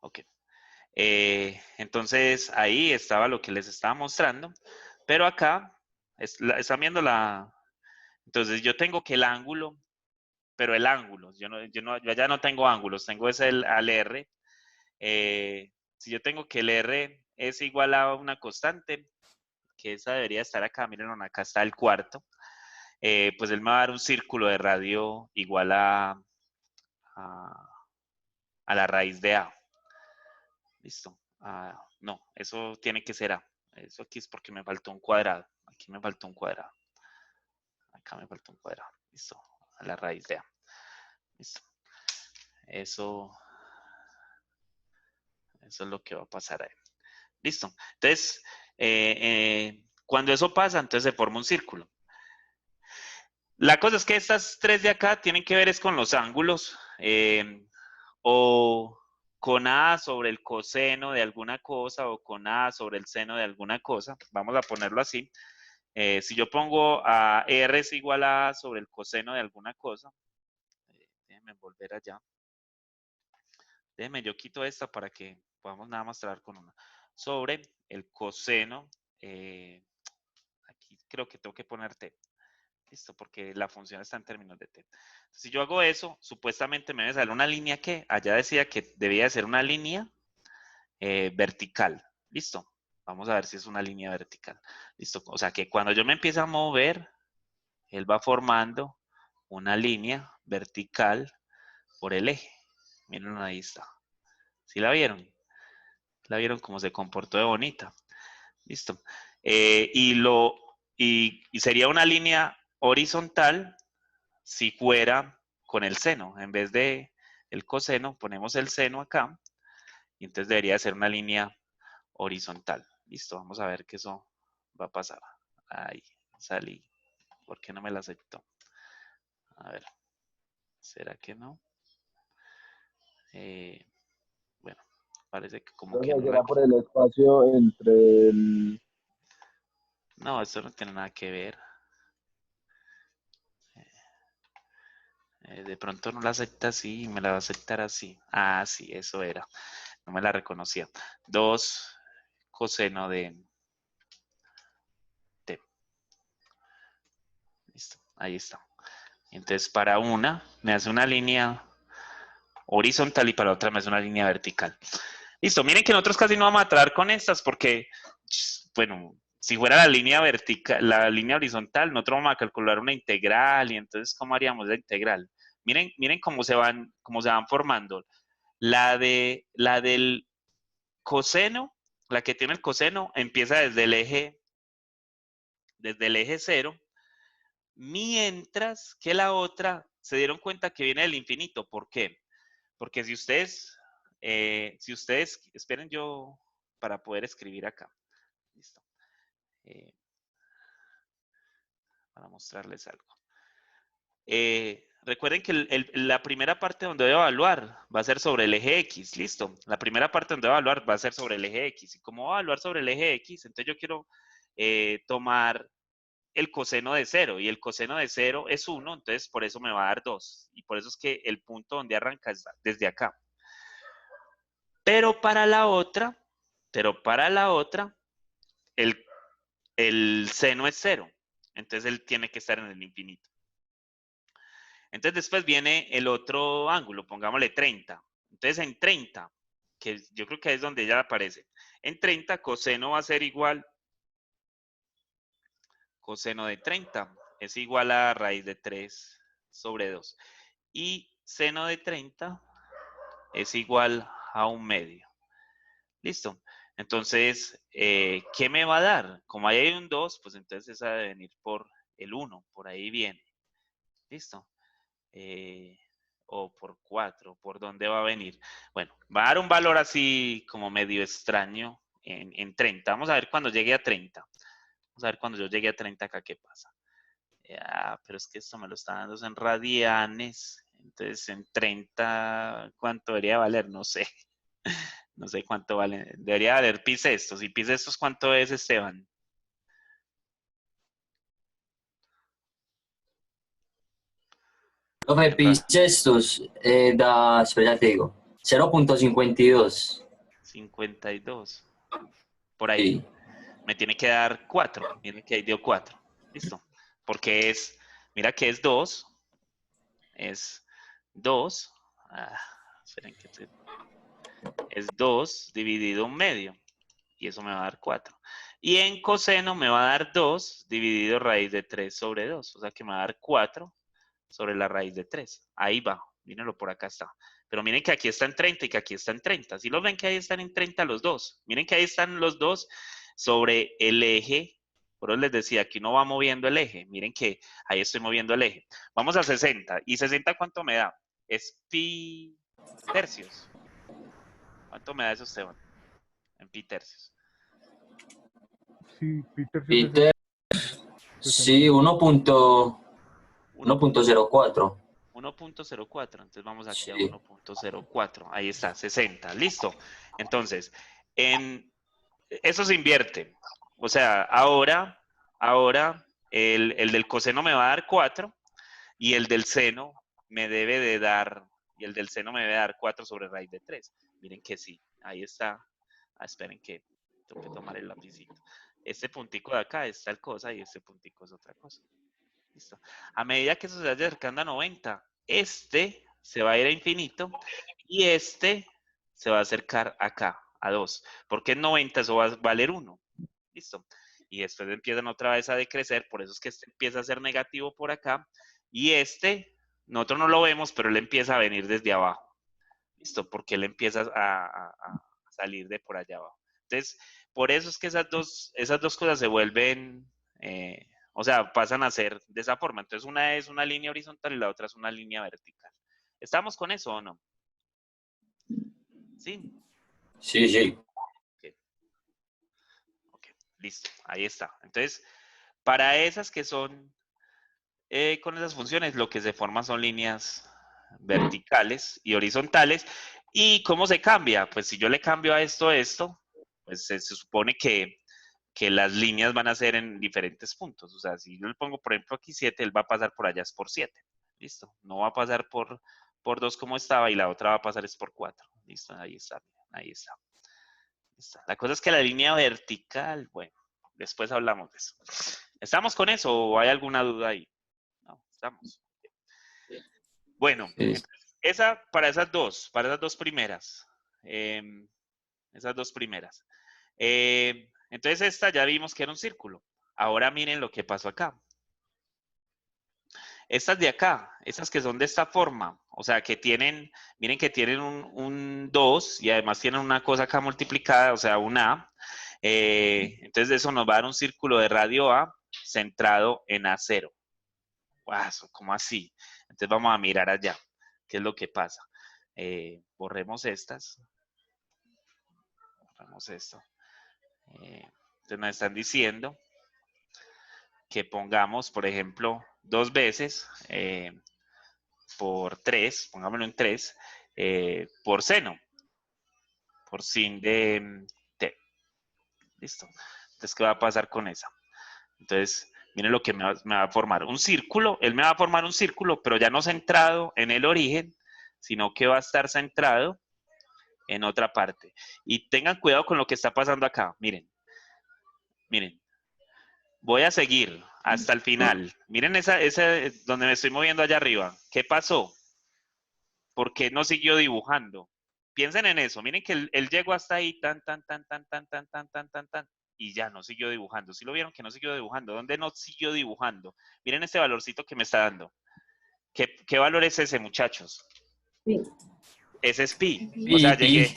S1: Ok. Entonces, ahí estaba lo que les estaba mostrando. Pero acá, están viendo la... Entonces, yo tengo que el ángulo, pero el ángulo, yo ya no tengo ángulos, tengo ese al R. Si yo tengo que el R es igual a una constante, que esa debería estar acá, miren, acá está el cuarto, pues él me va a dar un círculo de radio igual a la raíz de A. Listo. No, eso tiene que ser A. Eso aquí es porque me faltó un cuadrado. Aquí me faltó un cuadrado. Acá me faltó un cuadrado. Listo. A la raíz de A. Listo. Eso es lo que va a pasar ahí. Listo. Entonces, cuando eso pasa, entonces se forma un círculo. La cosa es que estas tres de acá tienen que ver es con los ángulos o con A sobre el coseno de alguna cosa o con A sobre el seno de alguna cosa. Vamos a ponerlo así. Si yo pongo a R es igual a A sobre el coseno de alguna cosa. Déjenme volver allá. Déjenme, yo quito esta para que podamos nada más trabajar con una. Sobre el coseno. Aquí creo que tengo que poner T. Listo, porque la función está en términos de T. Si yo hago eso, supuestamente me debe salir una línea que allá decía que debía ser una línea vertical. Listo. Vamos a ver si es una línea vertical. Listo. O sea que cuando yo me empiezo a mover, él va formando una línea vertical por el eje. Miren, ahí está. ¿Sí la vieron? ¿La vieron cómo se comportó de bonita? Listo. Y sería una línea horizontal si fuera con el seno. En vez de el coseno, ponemos el seno acá. Y entonces debería ser una línea horizontal. Listo, vamos a ver que eso va a pasar. Ahí, salí. ¿Por qué no me la aceptó? A ver, ¿será que no? Bueno, parece que como que no la...
S9: Será por el espacio entre el...
S1: No, eso no tiene nada que ver. De pronto no la acepta así y me la va a aceptar así. Ah, sí, eso era. No me la reconocía. 2 coseno de T. Listo, ahí está. Entonces, para una me hace una línea horizontal y para otra me hace una línea vertical. Listo, miren que nosotros casi no vamos a trabajar con estas porque, bueno, si fuera la línea vertical, la línea horizontal, nosotros vamos a calcular una integral y entonces, ¿cómo haríamos la integral? Miren cómo se van formando. La del coseno, la que tiene el coseno, empieza desde el eje 0, mientras que la otra se dieron cuenta que viene del infinito. ¿Por qué? Porque si ustedes, esperen yo para poder escribir acá. Listo. Para mostrarles algo. Recuerden que la primera parte donde voy a evaluar va a ser sobre el eje X, listo. La primera parte donde voy a evaluar va a ser sobre el eje X. Y como voy a evaluar sobre el eje X, entonces yo quiero tomar el coseno de 0. Y el coseno de 0 es 1, entonces por eso me va a dar 2. Y por eso es que el punto donde arranca es desde acá. Pero para la otra, el seno es 0. Entonces él tiene que estar en el infinito. Entonces después viene el otro ángulo, pongámosle 30. Entonces en 30, que yo creo que es donde ya aparece. En 30 coseno va a ser igual, coseno de 30 es igual a raíz de 3 sobre 2. Y seno de 30 es igual a 1/2. Listo. Entonces, ¿qué me va a dar? Como ahí hay un 2, pues entonces esa debe venir por el 1, por ahí viene. Listo. O por 4, ¿por dónde va a venir? Bueno, va a dar un valor así como medio extraño en 30. Vamos a ver cuando llegue a 30. Vamos a ver cuando yo llegue a 30 acá qué pasa. Pero es que esto me lo está dando en radianes. Entonces en 30, ¿cuánto debería valer? No sé. No sé cuánto vale. Debería valer pi sextos. ¿Y pi sextos cuánto es, Esteban?
S5: Profe, pi sextos da, espera, ya te digo, 0.52.
S1: 52. Por ahí.
S5: Sí.
S1: Me tiene que dar 4. Miren que ahí dio 4. Listo. Porque mira que es 2. Es 2. Esperen que es 2 dividido 1/2. Y eso me va a dar 4. Y en coseno me va a dar 2 dividido raíz de 3 sobre 2. O sea que me va a dar 4 sobre la raíz de 3. Ahí va. Mírenlo, por acá está. Pero miren que aquí está en 30 y que aquí está en 30. ¿Sí los ven que ahí están en 30 los dos? Miren que ahí están los dos sobre el eje. Por eso les decía, aquí no va moviendo el eje. Miren que ahí estoy moviendo el eje. Vamos a 60. ¿Y 60 cuánto me da? Es pi tercios. ¿Cuánto me da eso, Esteban? En pi tercios.
S6: Sí, Peter.
S5: Peter, sí, 1.04.
S1: 1.04, entonces vamos aquí
S5: Sí.
S1: a 1.04, ahí está, 60, listo. Entonces, eso se invierte, o sea, ahora el del coseno me va a dar 4 y el del seno me debe de dar, 4 sobre raíz de 3. Miren que sí, ahí está. Esperen que tengo que tomar el lapicito. Este puntico de acá es tal cosa y este puntico es otra cosa. Listo. A medida que eso se vaya acercando a 90, este se va a ir a infinito y este se va a acercar acá, a 2. Porque en 90 eso va a valer 1. Listo. Y después empiezan otra vez a decrecer, por eso es que este empieza a ser negativo por acá. Y este, nosotros no lo vemos, pero él empieza a venir desde abajo. Listo, porque él empieza a salir de por allá abajo. Entonces, por eso es que esas dos cosas se vuelven... o sea, pasan a ser de esa forma. Entonces, una es una línea horizontal y la otra es una línea vertical. ¿Estamos con eso o no? ¿Sí?
S5: Sí, sí.
S1: Ok, listo. Ahí está. Entonces, para esas que son con esas funciones, lo que se forman son líneas verticales y horizontales. ¿Y cómo se cambia? Pues si yo le cambio a esto, pues se supone que las líneas van a ser en diferentes puntos. O sea, si yo le pongo, por ejemplo, aquí 7, él va a pasar por allá es por 7. Listo. No va a pasar por 2 como estaba y la otra va a pasar es por 4. Listo. Ahí está. Ahí está. La cosa es que la línea vertical, bueno, después hablamos de eso. ¿Estamos con eso o hay alguna duda ahí? No, estamos. Bueno,
S5: Sí.
S1: para esas dos primeras. Esas dos primeras. Entonces esta ya vimos que era un círculo. Ahora miren lo que pasó acá. Estas de acá, estas que son de esta forma, o sea, que tienen, miren que tienen un 2 y además tienen una cosa acá multiplicada, o sea, un A. Entonces eso nos va a dar un círculo de radio A centrado en A0. Wow, ¿cómo así? Entonces vamos a mirar allá, qué es lo que pasa. Borremos estas. Borremos esto. Entonces nos están diciendo que pongamos, por ejemplo, 2 veces por 3, pongámoslo en 3, por seno, por sin de t. Listo. Entonces, ¿qué va a pasar con esa? Entonces, miren lo que me va a formar. Un círculo, él me va a formar un círculo, pero ya no centrado en el origen, sino que va a estar centrado en otra parte. Y tengan cuidado con lo que está pasando acá. Miren. Miren. Voy a seguir hasta el final. Miren esa donde me estoy moviendo allá arriba. ¿Qué pasó? ¿Por qué no siguió dibujando? Piensen en eso. Miren que él llegó hasta ahí, tan, y ya no siguió dibujando. ¿Sí lo vieron que no siguió dibujando? ¿Dónde no siguió dibujando? Miren este valorcito que me está dando. ¿Qué valor es ese, muchachos?
S2: Sí.
S1: Ese es pi. O sea, llegué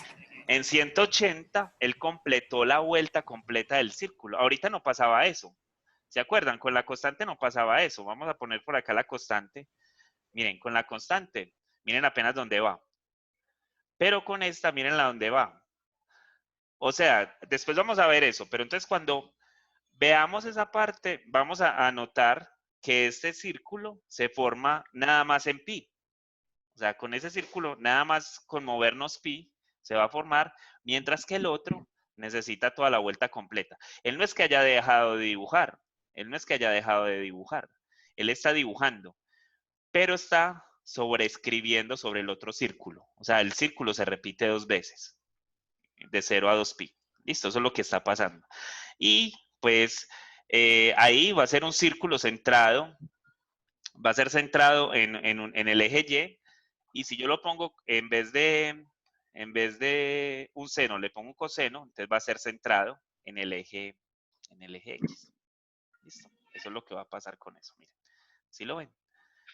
S1: en 180, él completó la vuelta completa del círculo. Ahorita no pasaba eso. ¿Se acuerdan? Con la constante no pasaba eso. Vamos a poner por acá la constante. Miren, con la constante, miren apenas dónde va. Pero con esta, miren la dónde va. O sea, después vamos a ver eso. Pero entonces cuando veamos esa parte, vamos a notar que este círculo se forma nada más en pi. O sea, con ese círculo, nada más con movernos pi, se va a formar, mientras que el otro necesita toda la vuelta completa. Él no es que haya dejado de dibujar. Él no es que haya dejado de dibujar. Él está dibujando, pero está sobreescribiendo sobre el otro círculo. O sea, el círculo se repite 2 veces, de 0 a 2pi. Listo, eso es lo que está pasando. Y pues ahí va a ser un círculo centrado, va a ser centrado en el eje Y, y si yo lo pongo, en vez de en vez de un seno le pongo un coseno, entonces va a ser centrado en el eje X. Listo. Eso es lo que va a pasar con eso, miren. ¿Sí lo ven?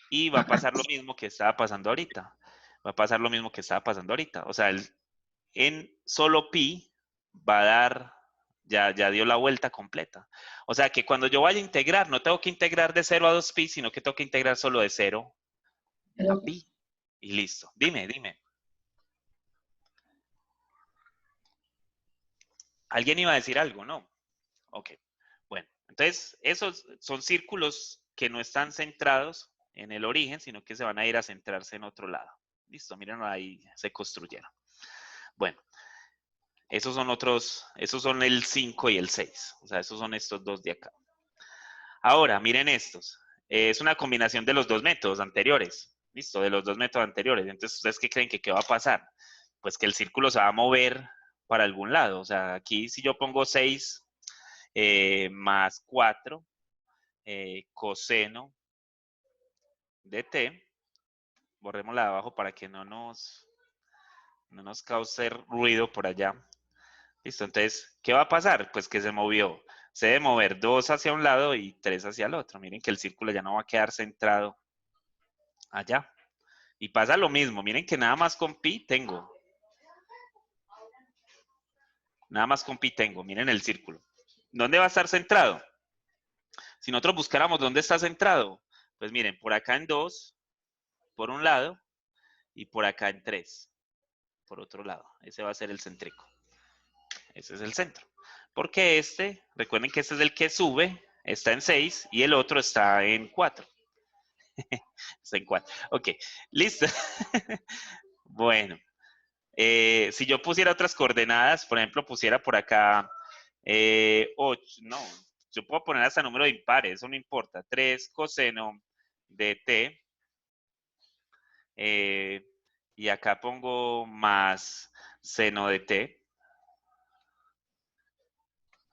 S1: Y va a pasar lo mismo que estaba pasando ahorita. Va a pasar lo mismo que estaba pasando ahorita. O sea, en solo pi va a dar, ya dio la vuelta completa. O sea, que cuando yo vaya a integrar, no tengo que integrar de 0 a 2pi, sino que tengo que integrar solo de 0 a pi. Y listo. Dime. ¿Alguien iba a decir algo? ¿No? Ok. Bueno, entonces esos son círculos que no están centrados en el origen, sino que se van a ir a centrarse en otro lado. Listo, miren, ahí se construyeron. Bueno, esos son el 5 y el 6. O sea, esos son estos dos de acá. Ahora, miren estos. Es una combinación de los dos métodos anteriores. Listo, de los dos métodos anteriores. Entonces, ¿ustedes qué creen que qué va a pasar? Pues que el círculo se va a mover para algún lado. O sea, aquí si yo pongo 6 más 4 coseno de t, borrémosla de abajo para que no nos cause ruido por allá. Listo, entonces, ¿qué va a pasar? Pues que se movió. Se debe mover 2 hacia un lado y 3 hacia el otro. Miren que el círculo ya no va a quedar centrado allá. Y pasa lo mismo. Miren que nada más con pi tengo. Miren el círculo. ¿Dónde va a estar centrado? Si nosotros buscáramos dónde está centrado, pues miren, por acá en 2, por un lado, y por acá en 3, por otro lado. Ese va a ser el céntrico. Ese es el centro. Porque recuerden que este es el que sube, está en 6, y el otro está en 4. Está en 4. Ok, listo. Bueno, si yo pusiera otras coordenadas, por ejemplo, pusiera por acá 8, no, yo puedo poner hasta número de impares, eso no importa. 3 coseno de t, y acá pongo más seno de t.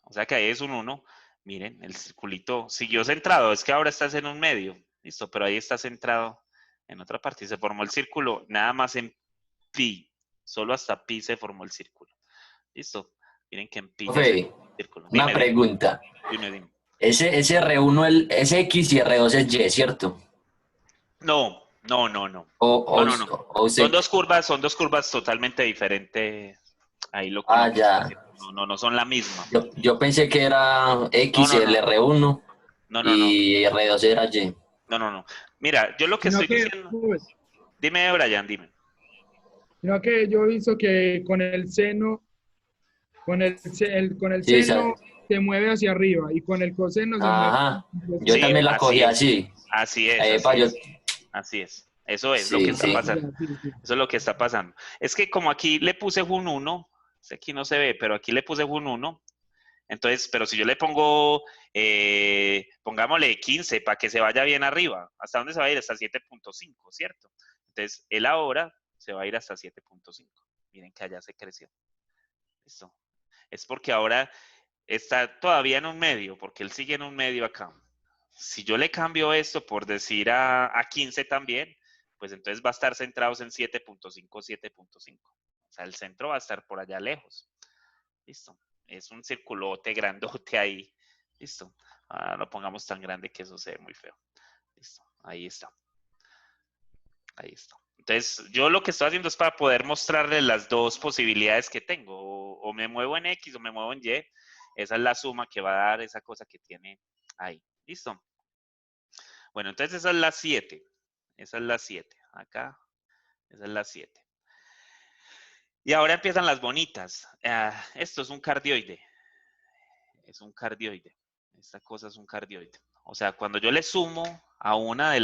S1: O sea que ahí es un 1. Miren, el circulito siguió centrado. Es que ahora estás en un medio. Listo, pero ahí está centrado en otra parte. Y se formó el círculo nada más en pi. Solo hasta pi se formó el círculo. Listo. Miren que en pi ya se
S5: Profe,
S1: formó el círculo.
S5: una pregunta.
S1: Dime.
S5: Ese R1 es X y R2 es Y, ¿cierto?
S1: No.
S5: O
S1: Son dos curvas totalmente diferentes. Ahí lo
S5: Ah,
S1: que está
S5: ya.
S1: haciendo. No son la misma.
S5: Yo pensé que era X
S1: No.
S5: el R1
S1: No.
S5: y R2 era Y.
S1: No. Mira, yo lo que
S6: Sino
S1: estoy
S6: que,
S1: diciendo.
S6: pues,
S1: Dime, Brian, dime.
S6: sino que yo he visto que con el seno, con el
S5: Sí,
S6: seno se mueve hacia arriba y con el coseno se mueve.
S5: ajá. Yo
S1: Sí,
S5: también la cogí así.
S1: Así es.
S5: Epa, yo,
S1: Así es. Eso es lo que
S5: sí,
S1: está
S5: sí.
S1: pasando.
S6: Sí.
S1: Eso es lo que está pasando. Es que como aquí le puse un 1, aquí no se ve, pero aquí le puse un 1, entonces, pero si yo le pongo, pongámosle 15 para que se vaya bien arriba, ¿hasta dónde se va a ir? Hasta 7.5, ¿cierto? Entonces, él ahora se va a ir hasta 7.5. Miren que allá se creció. Listo. Es porque ahora está todavía en un medio, porque él sigue en un medio acá. Si yo le cambio esto por decir a 15 también, pues entonces va a estar centrados en 7.5, 7.5. O sea, el centro va a estar por allá lejos. Listo. Es un circulote grandote ahí. Listo. Ahora lo pongamos tan grande que eso se ve muy feo. Listo. Ahí está. Entonces, yo lo que estoy haciendo es para poder mostrarles las dos posibilidades que tengo. O me muevo en X o me muevo en Y. Esa es la suma que va a dar esa cosa que tiene ahí. ¿Listo? Bueno, entonces esa es la 7. Esa es la 7. Acá, esa es la 7. Y ahora empiezan las bonitas. Esto es un cardioide. Es un cardioide. Esta cosa es un cardioide. O sea, cuando yo le sumo a una de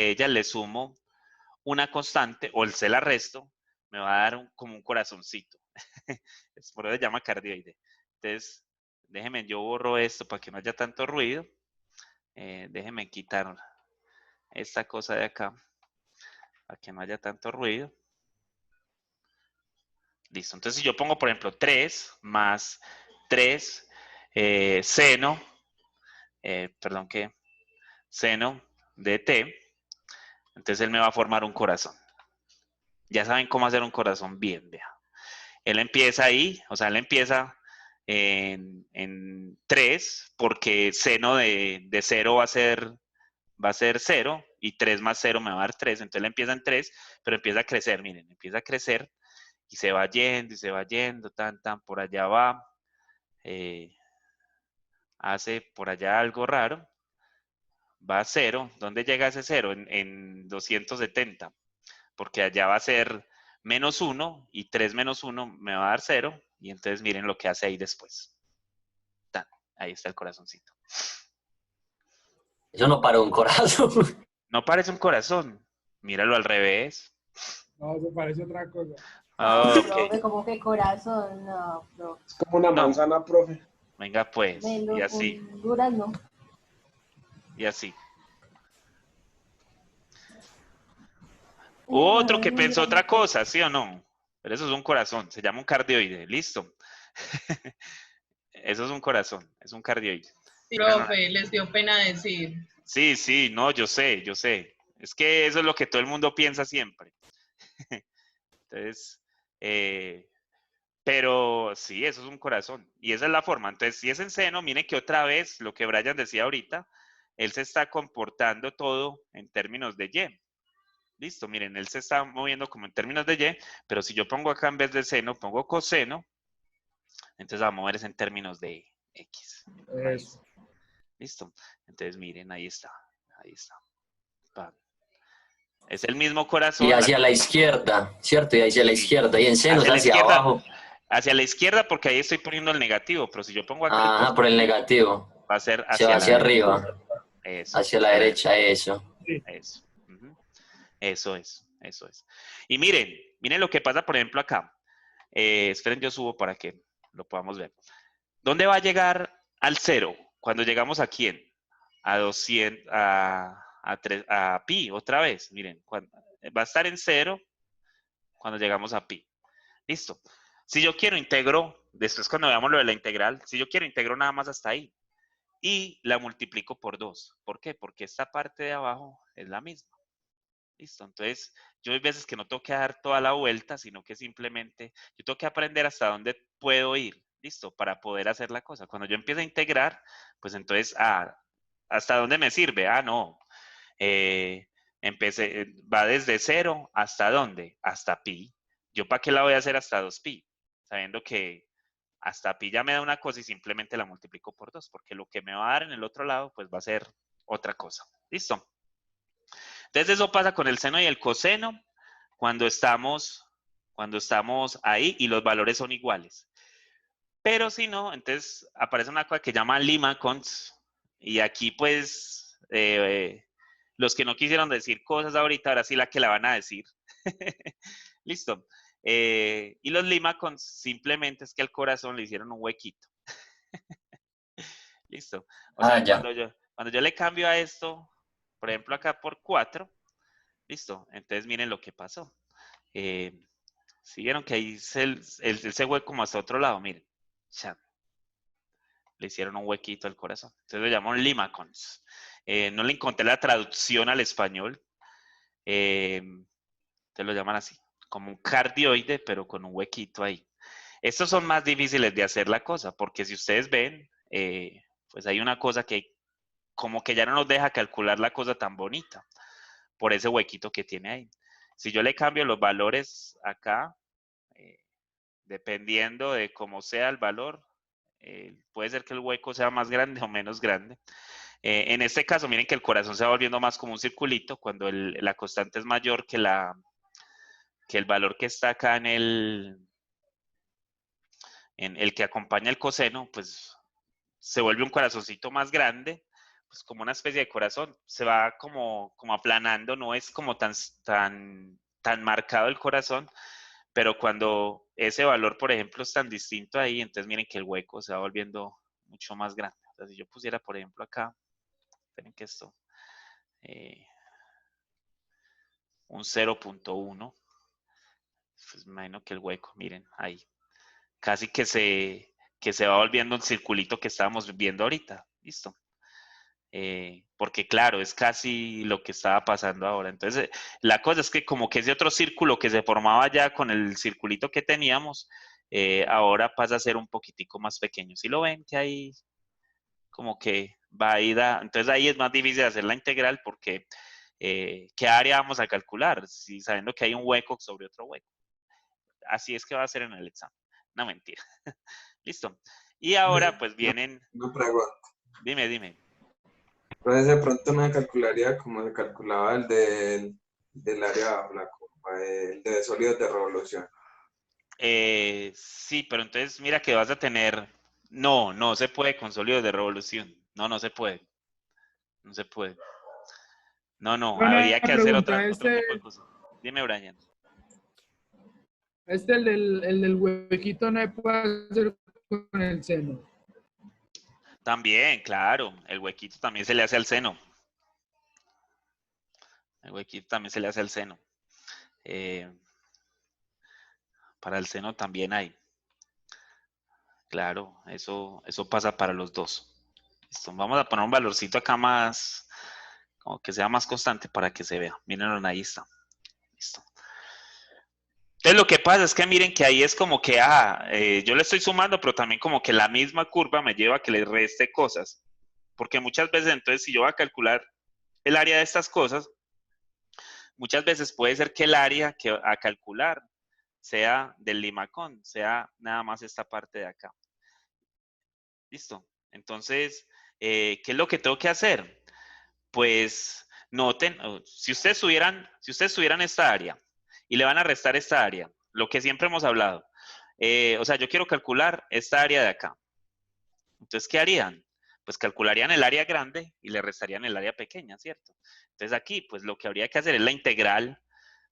S1: ellas, le sumo una constante, o se la resto, me va a dar como un corazoncito. Es por eso se llama cardioide. Entonces, déjenme, yo borro esto para que no haya tanto ruido. Déjenme quitar esta cosa de acá para que no haya tanto ruido. Listo. Entonces, si yo pongo, por ejemplo, 3 más 3 seno, seno de t, entonces él me va a formar un corazón. Ya saben cómo hacer un corazón bien, vea. Él empieza ahí, o sea, él empieza en 3, porque seno de 0 va a ser 0, y 3 más 0 me va a dar 3. Entonces él empieza en 3, pero empieza a crecer, miren, empieza a crecer y se va yendo y se va yendo, por allá va. Hace por allá algo raro, va a 0. ¿Dónde llega ese 0? En 270, porque allá va a ser -1 y 3 menos 1 me va a dar 0, y entonces miren lo que hace ahí después. Ahí está el corazoncito.
S5: Eso no para un corazón.
S1: No parece un corazón, míralo al revés.
S6: No, eso parece otra cosa.
S2: No,
S1: Ok,
S2: profe, como que corazón, no, profe.
S8: Es como una
S1: No.
S8: manzana, profe.
S1: venga pues, y así,
S2: Un durazno.
S1: y así. Otro que pensó otra cosa, ¿sí o no? Pero eso es un corazón, se llama un cardioide, listo. Eso es un corazón, es un cardioide.
S3: Sí, profe, les dio pena decir.
S1: Sí, sí, no, yo sé, yo sé. Es que eso es lo que todo el mundo piensa siempre. Entonces, pero sí, eso es un corazón. Y esa es la forma. Entonces, si es en seno, miren que otra vez, lo que Brian decía ahorita, él se está comportando todo en términos de Y. Listo, miren, él se está moviendo como en términos de Y, pero si yo pongo acá en vez de seno, pongo coseno, entonces va a moverse en términos de X.
S6: Eso.
S1: Listo. Entonces, miren, ahí está. Ahí está. Pam. Es el mismo corazón.
S5: Y hacia la izquierda, ¿cierto? Y hacia la izquierda. Y en senos
S1: Hacia la
S5: hacia
S1: izquierda,
S5: abajo.
S1: hacia la izquierda, porque ahí estoy poniendo el negativo, pero si yo pongo acá el
S5: Ajá, por el
S1: coseno,
S5: negativo.
S1: va a ser
S5: Se va
S1: hacia la
S5: hacia
S1: derecha.
S5: arriba.
S1: Eso,
S5: Hacia la derecha, eso.
S1: eso. Ujú. Eso es, eso es. Y miren lo que pasa, por ejemplo, acá. Esperen, yo subo para que lo podamos ver. ¿Dónde va a llegar al 0? Cuando llegamos a quién? A 200, a pi, otra vez. Miren, va a estar en 0 cuando llegamos a pi. Listo. Si yo quiero integro, después cuando veamos lo de la integral, si yo quiero integro nada más hasta ahí. Y la multiplico por 2. ¿Por qué? Porque esta parte de abajo es la misma. Listo. Entonces, yo hay veces que no tengo que dar toda la vuelta, sino que simplemente yo tengo que aprender hasta dónde puedo ir. Listo, para poder hacer la cosa. Cuando yo empiezo a integrar, pues entonces, ¿hasta dónde me sirve? No. Va desde 0 hasta dónde? Hasta pi. ¿Yo para qué la voy a hacer hasta 2pi? Sabiendo que hasta pi ya me da una cosa y simplemente la multiplico por 2, porque lo que me va a dar en el otro lado, pues va a ser otra cosa. ¿Listo? Entonces eso pasa con el seno y el coseno cuando estamos ahí y los valores son iguales. Pero si no, entonces aparece una cosa que llama Limacons, y aquí pues los que no quisieron decir cosas ahorita, ahora sí la que la van a decir. Listo. Y los Limacons simplemente es que al corazón le hicieron un huequito. Listo. O sea,
S5: Ya.
S1: cuando yo le cambio a esto, por ejemplo acá por 4, listo. Entonces miren lo que pasó. ¿Sí vieron que ahí él se fue como hasta otro lado? Miren. Chan. Le hicieron un huequito al corazón. Entonces lo llaman limacons. No le encontré la traducción al español. Entonces lo llaman así, como un cardioide, pero con un huequito ahí. Estos son más difíciles de hacer la cosa, porque si ustedes ven, pues hay una cosa que como que ya no nos deja calcular la cosa tan bonita, por ese huequito que tiene ahí. Si yo le cambio los valores acá, dependiendo de cómo sea el valor, puede ser que el hueco sea más grande o menos grande. En este caso, miren que el corazón se va volviendo más como un circulito cuando la constante es mayor que el valor que está acá en el que acompaña el coseno, pues se vuelve un corazoncito más grande, pues como una especie de corazón. Se va como aplanando, no es como tan marcado el corazón, pero cuando ese valor, por ejemplo, es tan distinto ahí, entonces miren que el hueco se va volviendo mucho más grande. O sea, si yo pusiera, por ejemplo, acá, esperen que esto, un 0.1, pues me imagino que el hueco, miren, ahí, casi que se va volviendo un circulito que estábamos viendo ahorita. Listo. porque claro, es casi lo que estaba pasando ahora. Entonces, la cosa es que como que ese otro círculo que se formaba ya con el circulito que teníamos, ahora pasa a ser un poquitico más pequeño. ¿Sí lo ven? Que ahí como que va a ir entonces ahí es más difícil hacer la integral porque ¿qué área vamos a calcular? Si sabiendo que hay un hueco sobre otro hueco. Así es que va a ser en el examen. No, mentira. Listo. Y ahora pues vienen...
S10: Una pregunta.
S1: Dime.
S10: Entonces de pronto no se calcularía como se calculaba el del área bajo la curva, el de sólidos de revolución.
S1: Sí, pero entonces mira que vas a tener... No se puede con sólidos de revolución. No se puede. No se puede. No, habría que hacer otro tipo de cosas. Dime, Brian.
S6: El del huequito no se puede hacer con el seno.
S1: También, claro, el huequito también se le hace al seno. El huequito también se le hace al seno. Para el seno también hay. Claro, eso pasa para los dos. Listo, vamos a poner un valorcito acá más, como que sea más constante para que se vea. Miren, ahí está. Listo. Entonces lo que pasa es que miren que ahí es como que, yo le estoy sumando, pero también como que la misma curva me lleva a que le reste cosas. Porque muchas veces, entonces, si yo voy a calcular el área de estas cosas, muchas veces puede ser que el área que a calcular sea del limacón, sea nada más esta parte de acá. ¿Listo? Entonces, ¿qué es lo que tengo que hacer? Pues noten, si ustedes tuvieran esta área y le van a restar esta área, lo que siempre hemos hablado, o sea, yo quiero calcular esta área de acá. Entonces, ¿qué harían? Pues calcularían el área grande y le restarían el área pequeña, ¿cierto? Entonces aquí, pues lo que habría que hacer es la integral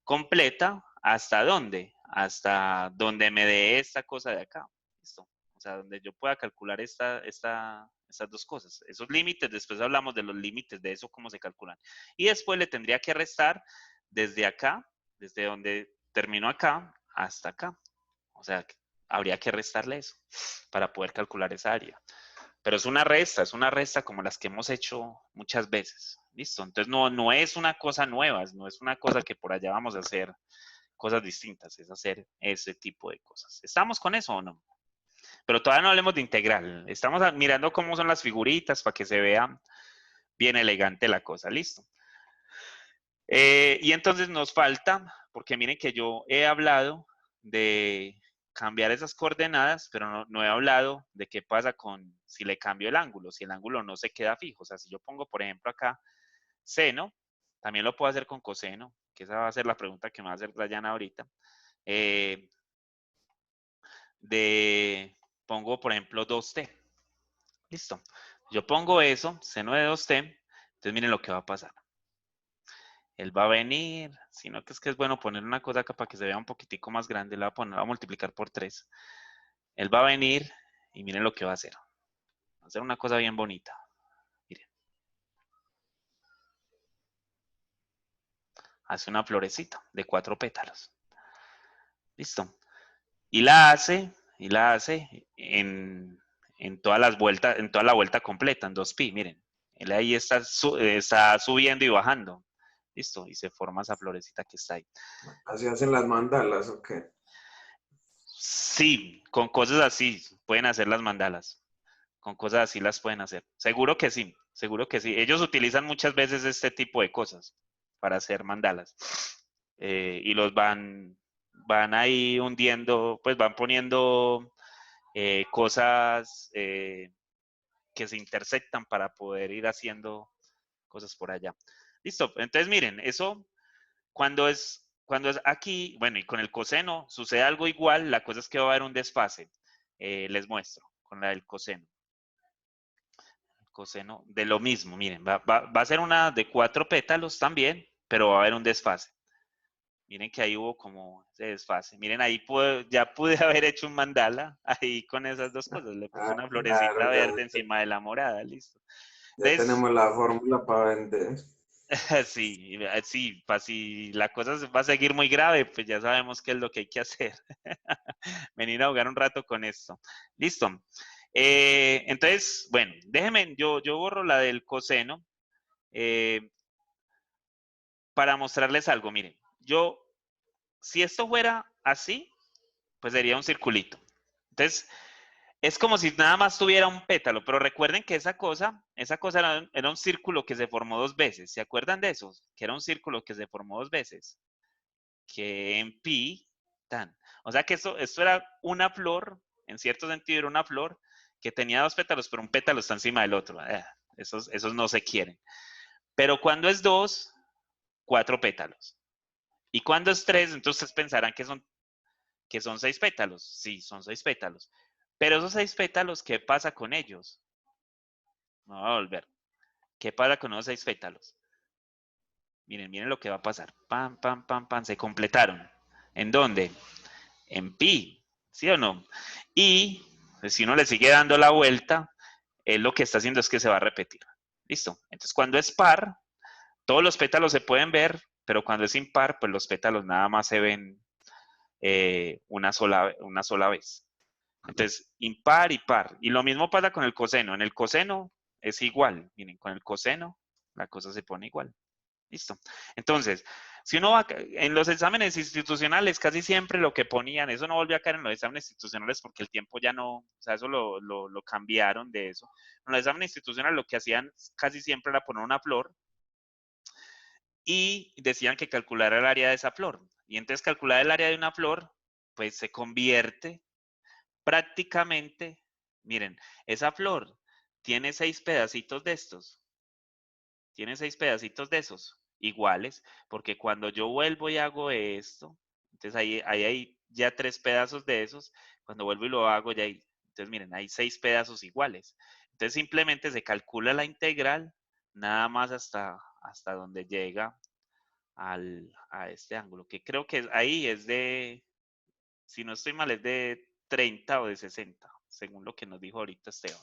S1: completa, ¿hasta dónde? Hasta donde me dé esta cosa de acá. ¿Listo? O sea, donde yo pueda calcular estas dos cosas. Esos límites, después hablamos de los límites, de eso, cómo se calculan. Y después le tendría que restar desde acá, desde donde termino acá, hasta acá. O sea, habría que restarle eso para poder calcular esa área. Pero es una resta como las que hemos hecho muchas veces. ¿Listo? Entonces no es una cosa nueva, no es una cosa que por allá vamos a hacer cosas distintas, es hacer ese tipo de cosas. ¿Estamos con eso o no? Pero todavía no hablemos de integral. Estamos mirando cómo son las figuritas para que se vea bien elegante la cosa. ¿Listo? Y entonces nos falta, porque miren que yo he hablado de cambiar esas coordenadas, pero no he hablado de qué pasa con si le cambio el ángulo, si el ángulo no se queda fijo. O sea, si yo pongo, por ejemplo, acá seno, también lo puedo hacer con coseno, que esa va a ser la pregunta que me va a hacer Dayana ahorita. Pongo, por ejemplo, 2t. Listo. Yo pongo eso, seno de 2t, entonces miren lo que va a pasar. Él va a venir, sino que es bueno poner una cosa acá para que se vea un poquitico más grande, le va a multiplicar por 3. Él va a venir y miren lo que va a hacer. Va a hacer una cosa bien bonita. Miren. Hace una florecita de 4 pétalos. Listo. Y la hace en todas las vueltas, en toda la vuelta completa, en 2pi, miren. Él ahí está subiendo y bajando. Listo, y se forma esa florecita que está ahí.
S10: ¿Así hacen las mandalas o qué?
S1: Sí, con cosas así pueden hacer las mandalas. Con cosas así las pueden hacer. Seguro que sí, seguro que sí. Ellos utilizan muchas veces este tipo de cosas para hacer mandalas. Y los van ahí hundiendo, pues van poniendo cosas que se intersectan para poder ir haciendo cosas por allá. Listo, entonces miren, eso cuando es aquí, bueno, y con el coseno sucede algo igual, la cosa es que va a haber un desfase. Les muestro con la del coseno. El coseno de lo mismo, miren, va a ser una de 4 pétalos también, pero va a haber un desfase. Miren que ahí hubo como ese desfase. Miren, ahí ya pude haber hecho un mandala ahí con esas dos cosas. Le puse una florecita
S10: Claro,
S1: verde encima de la morada, listo.
S10: Ya tenemos la fórmula para vender.
S1: Sí, si la cosa va a seguir muy grave, pues ya sabemos qué es lo que hay que hacer. Venir a jugar un rato con esto. Listo. Entonces, bueno, déjenme, yo borro la del coseno para mostrarles algo. Miren, si esto fuera así, pues sería un circulito. Entonces, es como si nada más tuviera un pétalo, pero recuerden que esa cosa era un círculo que se formó 2 veces. ¿Se acuerdan de eso? Que era un círculo que se formó 2 veces. Que en pi, tan. O sea que esto era una flor, en cierto sentido era una flor, que tenía 2 pétalos, pero un pétalo está encima del otro. Esos no se quieren. Pero cuando es 2, 4 pétalos. Y cuando es 3, entonces ustedes pensarán que son 6 pétalos. Sí, son 6 pétalos. Pero esos 6 pétalos, ¿qué pasa con ellos? Me voy a volver. ¿Qué pasa con esos 6 pétalos? Miren lo que va a pasar. Pam, pam, pam, pam. Se completaron. ¿En dónde? En pi. ¿Sí o no? Y pues, si uno le sigue dando la vuelta, él lo que está haciendo es que se va a repetir. ¿Listo? Entonces, cuando es par, todos los pétalos se pueden ver, pero cuando es impar, pues los pétalos nada más se ven una sola vez. Entonces, impar y par. Y lo mismo pasa con el coseno. En el coseno es igual. Miren, con el coseno la cosa se pone igual. Listo. Entonces, si uno va en los exámenes institucionales, casi siempre lo que ponían, eso no volvió a caer en los exámenes institucionales porque el tiempo ya no, o sea, eso lo cambiaron de eso. En los exámenes institucionales lo que hacían casi siempre era poner una flor y decían que calcular el área de esa flor. Y entonces calcular el área de una flor, pues se convierte prácticamente, miren, esa flor tiene 6 pedacitos de estos. Tiene 6 pedacitos de esos, iguales, porque cuando yo vuelvo y hago esto, entonces ahí hay ya 3 pedazos de esos, cuando vuelvo y lo hago ya hay, entonces miren, hay 6 pedazos iguales. Entonces simplemente se calcula la integral, nada más hasta donde llega a este ángulo, que creo que ahí es de, si no estoy mal, es de 30 o de 60, según lo que nos dijo ahorita Esteban.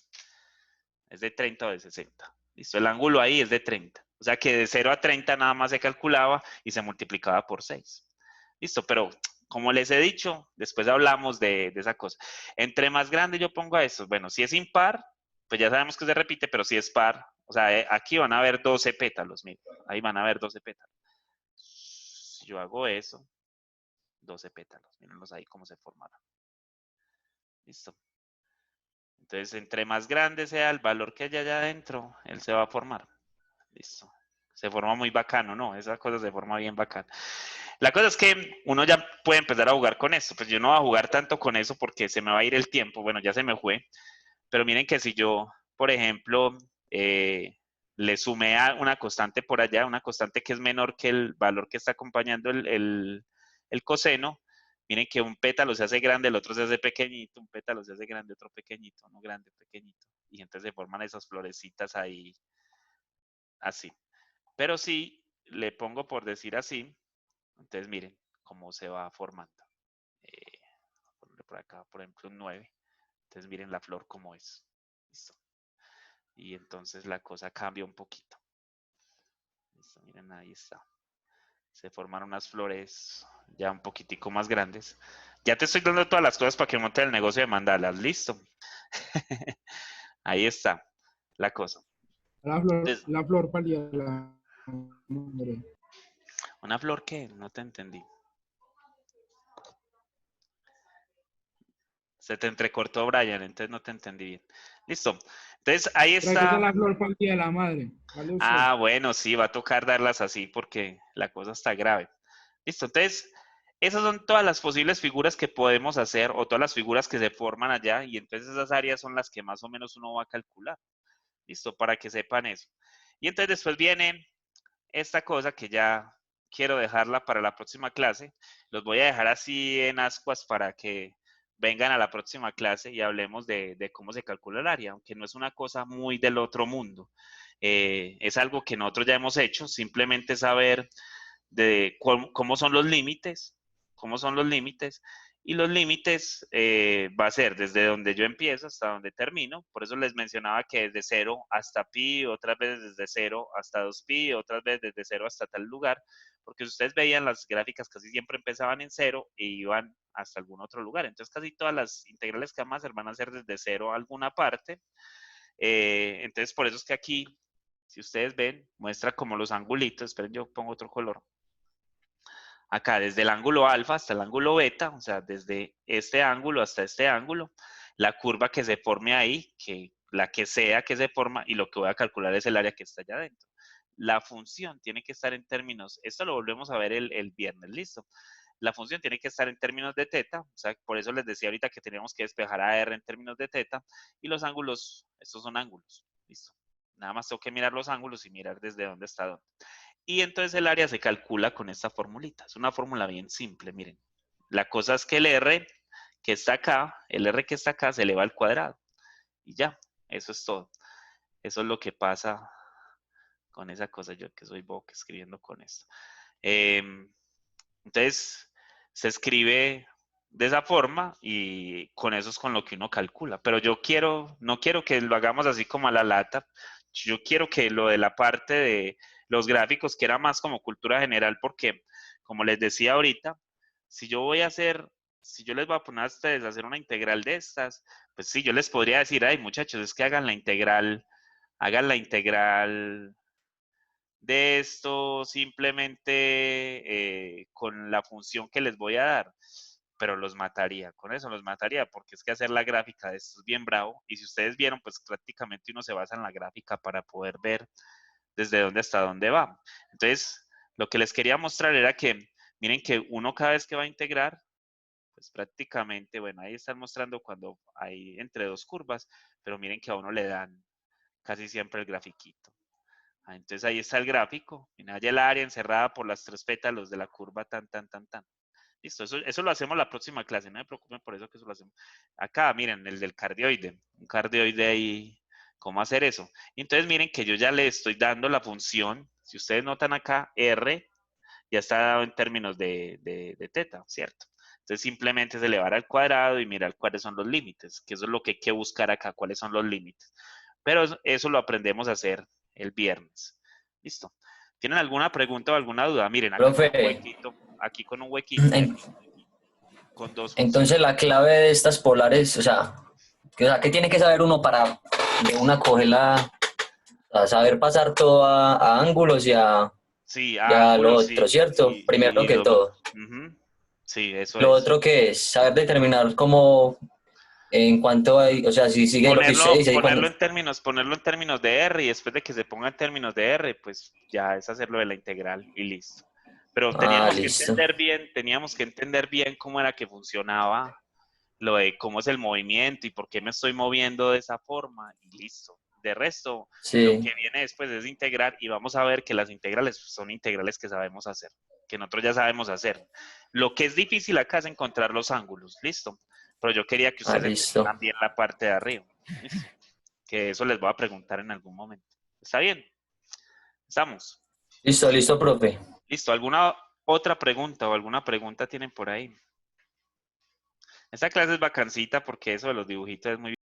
S1: Es de 30 o de 60. ¿Listo? El ángulo ahí es de 30. O sea que de 0 a 30 nada más se calculaba y se multiplicaba por 6. ¿Listo? Pero como les he dicho, después hablamos de esa cosa. Entre más grande yo pongo a estos, bueno, si es impar, pues ya sabemos que se repite, pero si es par, o sea, aquí van a haber 12 pétalos, miren, ahí van a haber 12 pétalos. Si yo hago eso, 12 pétalos, mírenlos ahí cómo se formaron. ¿Listo? Entonces, entre más grande sea el valor que haya allá adentro, él se va a formar. Listo. Se forma muy bacano, ¿no? Esa cosa se forma bien bacana. La cosa es que uno ya puede empezar a jugar con esto. Pues yo no voy a jugar tanto con eso porque se me va a ir el tiempo. Bueno, ya se me fue. Pero miren que si yo, por ejemplo, le sumé a una constante por allá, una constante que es menor que el valor que está acompañando el coseno, miren que un pétalo se hace grande, el otro se hace pequeñito, un pétalo se hace grande, otro pequeñito, uno grande, pequeñito. Y entonces se forman esas florecitas ahí, así. Pero si le pongo por decir así, entonces miren cómo se va formando. Ponerle por acá, por ejemplo, un 9. Entonces miren la flor cómo es. Listo. Y entonces la cosa cambia un poquito. Listo, miren, ahí está. Se forman unas flores ya un poquitico más grandes. Ya te estoy dando todas las cosas para que monte el negocio de mandalas. Listo. Ahí está la cosa.
S6: La flor pálida. Madre.
S1: ¿Una flor qué? No te entendí. Se te entrecortó, Brian, entonces no te entendí bien. Listo. Entonces, ahí
S6: Pero que esa es
S1: está.
S6: la flor pálida de la madre. ¿Vale usted?
S1: Ah, bueno, sí, va a tocar darlas así porque la cosa está grave. Listo. Entonces, esas son todas las posibles figuras que podemos hacer o todas las figuras que se forman allá y entonces esas áreas son las que más o menos uno va a calcular. Listo, para que sepan eso. Y entonces después viene esta cosa que ya quiero dejarla para la próxima clase. Los voy a dejar así en ascuas para que vengan a la próxima clase y hablemos de cómo se calcula el área, aunque no es una cosa muy del otro mundo. Es algo que nosotros ya hemos hecho, simplemente saber de cómo son los límites Y los límites va a ser desde donde yo empiezo hasta donde termino. Por eso les mencionaba que desde 0 hasta pi, otras veces desde 0 hasta 2pi, otras veces desde 0 hasta tal lugar. Porque si ustedes veían las gráficas casi siempre empezaban en 0 e iban hasta algún otro lugar. Entonces casi todas las integrales que vamos a hacer van a ser desde 0 a alguna parte. Entonces por eso es que aquí, si ustedes ven, muestra como los angulitos. Esperen, yo pongo otro color. Acá, desde el ángulo alfa hasta el ángulo beta, o sea, desde este ángulo hasta este ángulo, la curva que se forme ahí, que la que sea que se forma, y lo que voy a calcular es el área que está allá adentro. La función tiene que estar en términos, esto lo volvemos a ver el viernes, listo. La función tiene que estar en términos de teta, o sea, por eso les decía ahorita que teníamos que despejar a R en términos de teta, y los ángulos, estos son ángulos, listo. Nada más tengo que mirar los ángulos y mirar desde dónde está dónde. Y entonces el área se calcula con esta formulita. Es una fórmula bien simple, miren. La cosa es que el R que está acá, se eleva al cuadrado. Y ya, eso es todo. Eso es lo que pasa con esa cosa. Yo que soy boca escribiendo con esto. Entonces, se escribe de esa forma y con eso es con lo que uno calcula. Pero yo no quiero que lo hagamos así como a la lata. Yo quiero que lo de la parte de los gráficos, que era más como cultura general, porque, como les decía ahorita, si yo les voy a poner a ustedes a hacer una integral de estas, pues sí, yo les podría decir, ay, muchachos, es que hagan la integral de esto simplemente con la función que les voy a dar, pero los mataría, con eso los mataría, porque es que hacer la gráfica de esto es bien bravo, y si ustedes vieron, pues prácticamente uno se basa en la gráfica para poder ver desde dónde hasta dónde va. Entonces, lo que les quería mostrar era que, miren que uno cada vez que va a integrar, pues prácticamente, bueno, ahí están mostrando cuando hay entre dos curvas, pero miren que a uno le dan casi siempre el grafiquito. Entonces ahí está el gráfico, miren, allá el área encerrada por las 3 pétalos de la curva tan. Listo, eso lo hacemos la próxima clase, no me preocupen por eso que eso lo hacemos. Acá, miren, el del cardioide, un cardioide ahí, ¿cómo hacer eso? Entonces miren que yo ya le estoy dando la función, si ustedes notan acá, R ya está dado en términos de teta, ¿cierto? Entonces simplemente es elevar al cuadrado y mirar cuáles son los límites, que eso es lo que hay que buscar acá, cuáles son los límites. Pero eso lo aprendemos a hacer el viernes. ¿Listo? ¿Tienen alguna pregunta o alguna duda? Miren, acá
S5: Profe,
S1: con un huequito, con dos funciones.
S5: Entonces la clave de estas polares, o sea, ¿qué tiene que saber uno para de una cogerla, a saber pasar todo a ángulos y a,
S1: sí,
S5: lo otro, ¿cierto?
S1: Sí,
S5: Primero que todo.
S1: Sí, eso
S5: Lo
S1: es.
S5: otro que es saber determinar cómo, en cuanto hay, o sea, si sigue lo que usted dice.
S1: Ponerlo en términos de R y después de que se ponga en términos de R, pues ya es hacerlo de la integral y listo. Pero teníamos que entender bien cómo era que funcionaba lo de cómo es el movimiento y por qué me estoy moviendo de esa forma y listo. De resto, lo que viene después es integrar y vamos a ver que las integrales son integrales que sabemos hacer, que nosotros ya sabemos hacer. Lo que es difícil acá es encontrar los ángulos, listo. Pero yo quería que ustedes entendieran bien la parte de arriba, ¿listo? Que eso les voy a preguntar en algún momento. ¿Está bien? ¿Estamos?
S5: Listo, profe.
S1: Listo. ¿Alguna otra pregunta o alguna pregunta tienen por ahí? Esta clase es bacancita porque eso de los dibujitos es muy